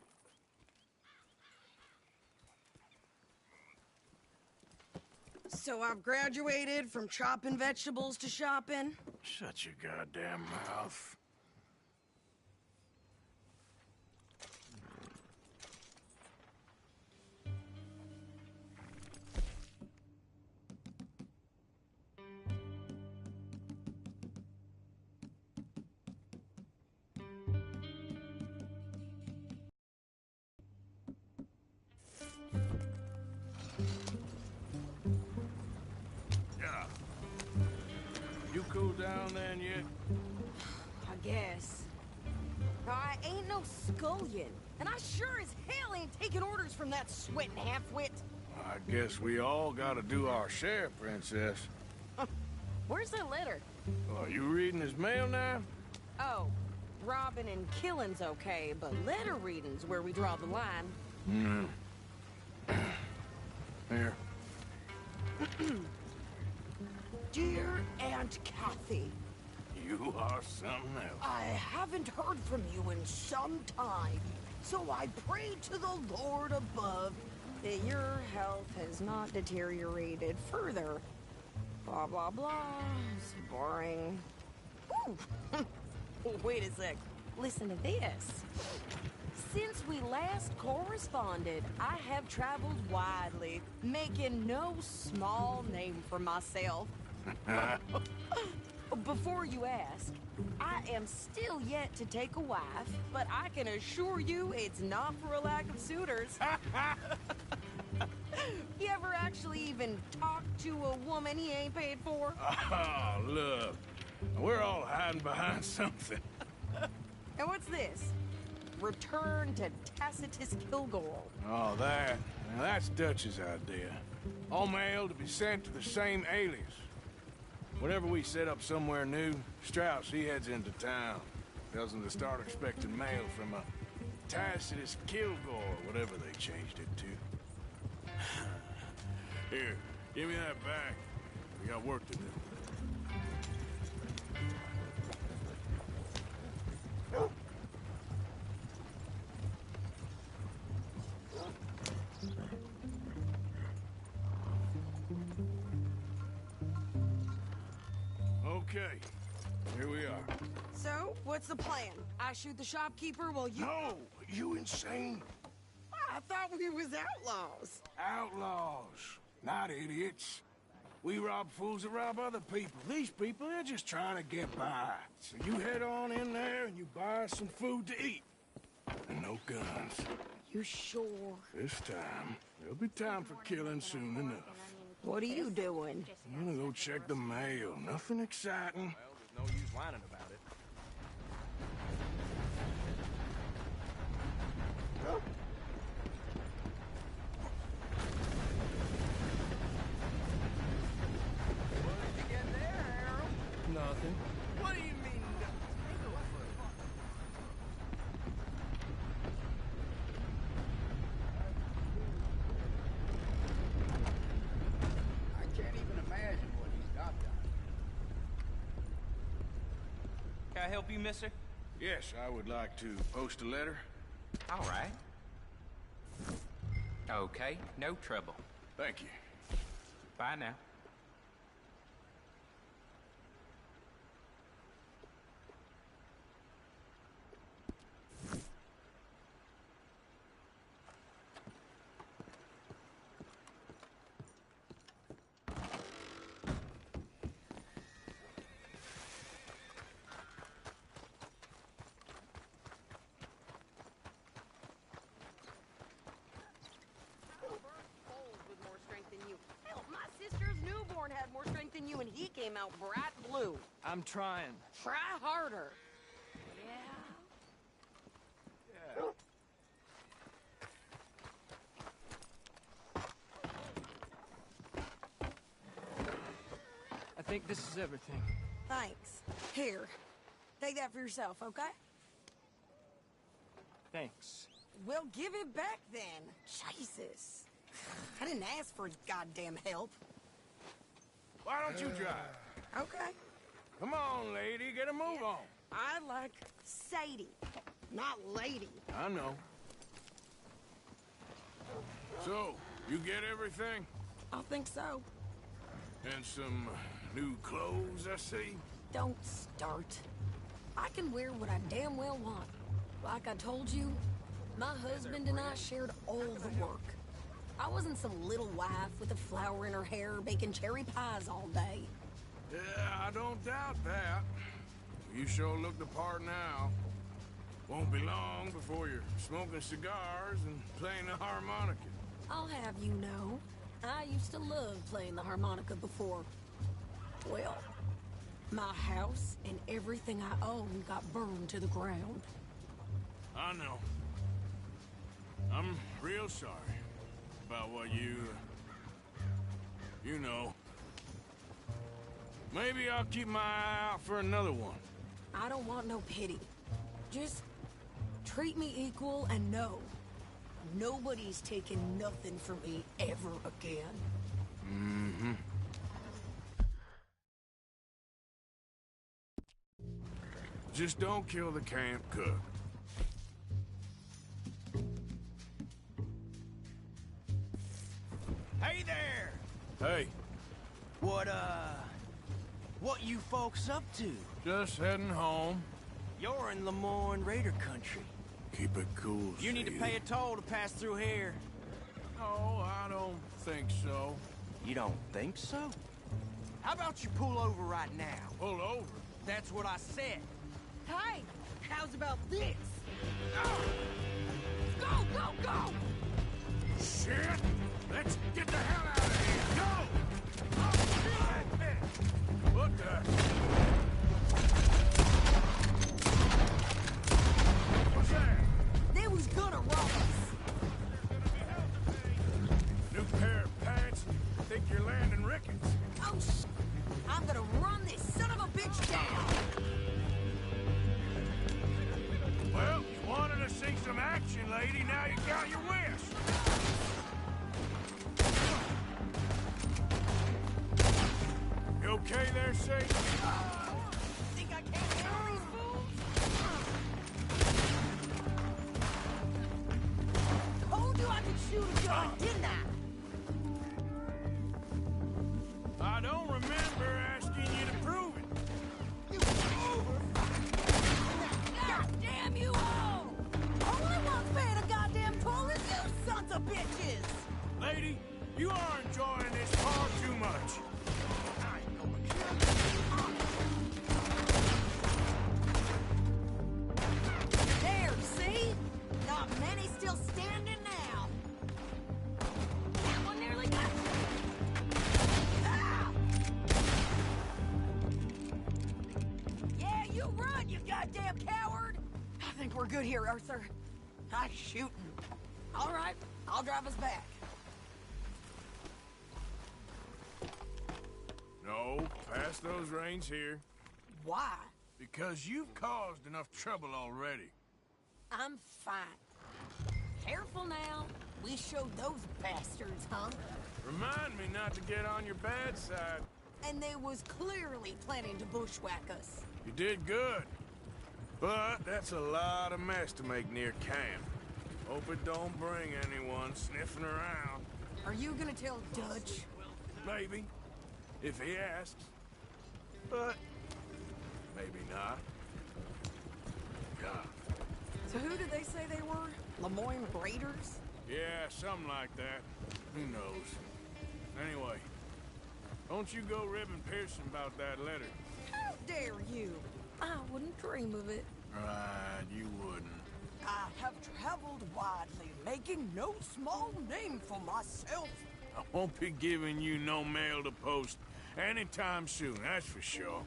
Speaker 14: So I've graduated from chopping vegetables to shopping?
Speaker 2: Shut your goddamn mouth. You cool down then yet?
Speaker 14: I guess. I ain't no scullion, and I sure as hell ain't taking orders from that sweating half-wit.
Speaker 2: I guess we all gotta do our share, princess.
Speaker 14: Where's that letter?
Speaker 2: Are you reading his mail now?
Speaker 14: Oh, robbing and killing's okay, but letter reading's where we draw the line.
Speaker 2: Here.
Speaker 14: Dear Aunt Kathy,
Speaker 2: You are something else.
Speaker 14: I haven't heard from you in some time, so I pray to the Lord above that your health has not deteriorated further. Blah, blah, blah. It's boring. Ooh. Wait a sec. Listen to this. Since we last corresponded, I have traveled widely, making no small name for myself. Before you ask, I am still yet to take a wife, but I can assure you it's not for a lack of suitors. You ever actually even talk to a woman he ain't paid for?
Speaker 2: Oh, look. We're all hiding behind something.
Speaker 14: And what's this? Return to Tacitus Kilgore.
Speaker 2: Oh, that. Now, that's Dutch's idea. All mail to be sent to the same alias. Whenever we set up somewhere new, Strauss, he heads into town. Tells them to start expecting mail from a Tacitus Kilgore, whatever they changed it to. Here, give me that back. We got work to do. Okay, here we are.
Speaker 14: So, what's the plan? I shoot the shopkeeper while you...
Speaker 2: No! You insane?
Speaker 14: I thought we was outlaws.
Speaker 2: Outlaws, not idiots. We rob fools that rob other people. These people, they're just trying to get by. So you head on in there and you buy us some food to eat. And no guns.
Speaker 14: You sure?
Speaker 2: This time, there'll be time for killing soon enough.
Speaker 14: What are you doing?
Speaker 2: I'm gonna go check the mail. Nothing exciting.
Speaker 20: Well, there's no use whining about it.
Speaker 13: What did you get there, Harold?
Speaker 3: Nothing.
Speaker 13: What do you mean, nothing?
Speaker 7: I help you, mister?
Speaker 2: Yes, I would like to post a letter.
Speaker 7: All right. Okay, no trouble.
Speaker 2: Thank you.
Speaker 7: Bye now.
Speaker 14: With more strength than you. Hell, my sister's newborn had more strength than you, and he came out bright blue.
Speaker 13: I'm trying.
Speaker 14: Try harder. Yeah.
Speaker 13: I think this is everything.
Speaker 14: Thanks. Here. Take that for yourself, okay?
Speaker 13: Thanks.
Speaker 14: Well, give it back then. Jesus. I didn't ask for goddamn help.
Speaker 2: Why don't you drive?
Speaker 14: Okay.
Speaker 2: Come on, lady, get a move on.
Speaker 14: I like Sadie, not lady.
Speaker 2: I know. So, you get everything?
Speaker 14: I think so.
Speaker 2: And some new clothes, I see?
Speaker 14: Don't start. I can wear what I damn well want. Like I told you, my husband and I shared all the work. I wasn't some little wife with a flower in her hair baking cherry pies all day.
Speaker 2: Yeah, I don't doubt that. You sure look the part now. Won't be long before you're smoking cigars and playing the harmonica.
Speaker 14: I'll have you know, I used to love playing the harmonica before. Well, my house and everything I own got burned to the ground.
Speaker 2: I know. I'm real sorry about what you know. Maybe I'll keep my eye out for another one.
Speaker 14: I don't want no pity. Just treat me equal and know nobody's taking nothing from me ever again.
Speaker 2: Mm-hmm. Just don't kill the camp cook.
Speaker 6: Hey there!
Speaker 2: Hey.
Speaker 6: What you folks up to?
Speaker 2: Just heading home.
Speaker 6: You're in Lemoyne Raider country.
Speaker 2: Keep it cool,
Speaker 6: You need to
Speaker 2: Sadie.
Speaker 6: pay a toll to pass through here.
Speaker 2: No, I don't think so.
Speaker 6: You don't think so? How about you pull over right now?
Speaker 2: Pull over?
Speaker 6: That's what I said.
Speaker 14: Hey, how's about this? Go, go, go!
Speaker 2: Shit! Let's get the hell out of here! Go! Oh, shit! What the? What's that?
Speaker 14: They was gonna rob us.
Speaker 2: New pair of pants? Think you're landing Ricketts?
Speaker 14: Oh, I'm gonna run this son of a bitch down.
Speaker 2: Well, you wanted to see some action, lady. Now you got your wish. You okay there, Sadie?
Speaker 14: Think I can't handle these fools? Told you I could shoot a gun, didn't I?
Speaker 2: I don't remember asking you to prove it.
Speaker 14: You God damn you all! Only one's paying a goddamn toll is you sons of bitches!
Speaker 2: Lady, you are enjoying this far too much.
Speaker 14: There, see? Not many still standing now. That one nearly got you. Ah! Yeah, you run, you goddamn coward! I think we're good here, Arthur. I'm shooting. All right, I'll drive us back.
Speaker 2: No, pass those reins here.
Speaker 14: Why?
Speaker 2: Because you've caused enough trouble already.
Speaker 14: I'm fine. Careful now. We showed those bastards, huh?
Speaker 2: Remind me not to get on your bad side.
Speaker 14: And they was clearly planning to bushwhack us.
Speaker 2: You did good. But that's a lot of mess to make near camp. Hope it don't bring anyone sniffing around.
Speaker 14: Are you gonna tell Dutch?
Speaker 2: Maybe, if he asks. But maybe not. God.
Speaker 14: So who did they say they were? Lemoyne Raiders?
Speaker 2: Yeah, something like that. Who knows? Anyway, don't you go ribbing Pearson about that letter.
Speaker 14: How dare you? I wouldn't dream of it.
Speaker 2: Right, you wouldn't.
Speaker 14: I have traveled widely, making no small name for myself.
Speaker 2: I won't be giving you no mail to post anytime soon, that's for sure.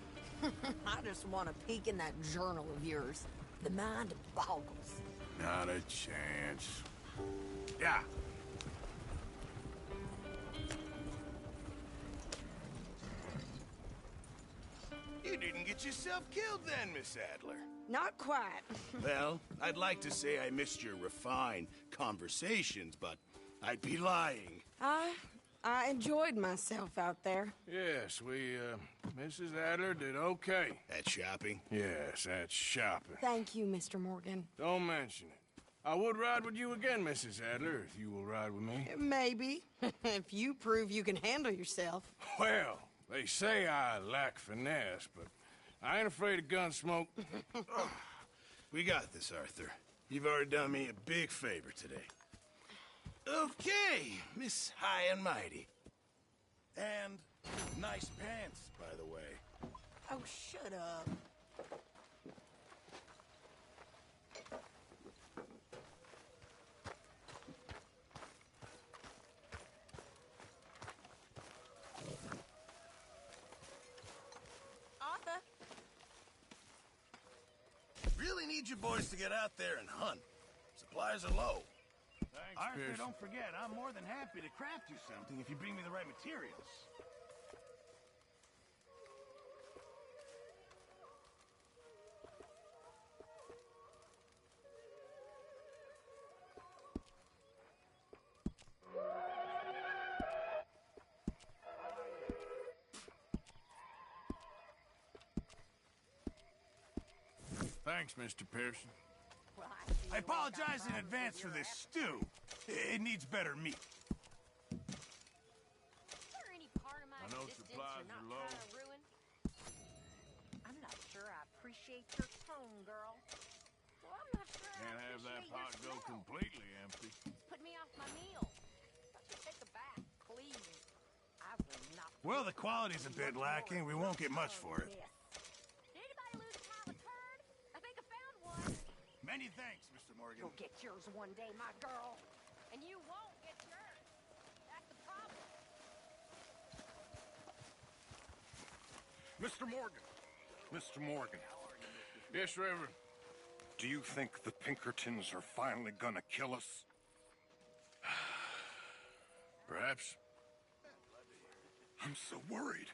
Speaker 14: I just want to peek in that journal of yours. The mind boggles.
Speaker 2: Not a chance. Yeah.
Speaker 5: You didn't get yourself killed then, Miss Adler.
Speaker 14: Not quite.
Speaker 5: Well, I'd like to say I missed your refined conversations, but I'd be lying.
Speaker 14: I enjoyed myself out there.
Speaker 2: Yes, Mrs. Adler did okay.
Speaker 5: At shopping?
Speaker 2: Yes, that's shopping.
Speaker 14: Thank you, Mr. Morgan.
Speaker 2: Don't mention it. I would ride with you again, Mrs. Adler, if you will ride with me.
Speaker 14: Maybe. If you prove you can handle yourself.
Speaker 2: Well, they say I lack finesse, but I ain't afraid of gun smoke.
Speaker 5: We got this, Arthur. You've already done me a big favor today. Okay, Miss High and Mighty. And nice pants, by the way.
Speaker 14: Oh, shut up.
Speaker 15: Arthur?
Speaker 5: Really need you boys to get out there and hunt. Supplies are low.
Speaker 2: Thanks,
Speaker 5: Arthur,
Speaker 2: Pearson.
Speaker 5: don't forget, I'm more than happy to craft you something if you bring me the right materials.
Speaker 2: Thanks, Mr. Pearson.
Speaker 5: I apologize in advance for this stew. It needs better meat.
Speaker 15: Is there any part of my
Speaker 2: I know
Speaker 15: existence
Speaker 2: supplies
Speaker 15: you're not
Speaker 2: are low.
Speaker 15: trying to ruin? I'm not sure I appreciate your tone, girl. Well, I'm not sure
Speaker 2: Can't
Speaker 15: I
Speaker 2: have that
Speaker 15: appreciate
Speaker 2: pot
Speaker 15: your
Speaker 2: go
Speaker 15: smell.
Speaker 2: completely empty.
Speaker 15: Put me off my meal. Why don't you take a bath, please? I will not.
Speaker 5: Well, the quality's a bit lacking. We won't get much for it.
Speaker 15: Did anybody lose a pile of turd? I think I found one.
Speaker 5: Many thanks, Mr. Morgan.
Speaker 15: You'll get yours one day, my girl. And you won't get yours. That's the problem.
Speaker 9: Mr. Morgan. Mr. Morgan.
Speaker 2: Yes, Reverend.
Speaker 9: Do you think the Pinkertons are finally gonna kill us?
Speaker 2: Perhaps.
Speaker 9: I'm so worried.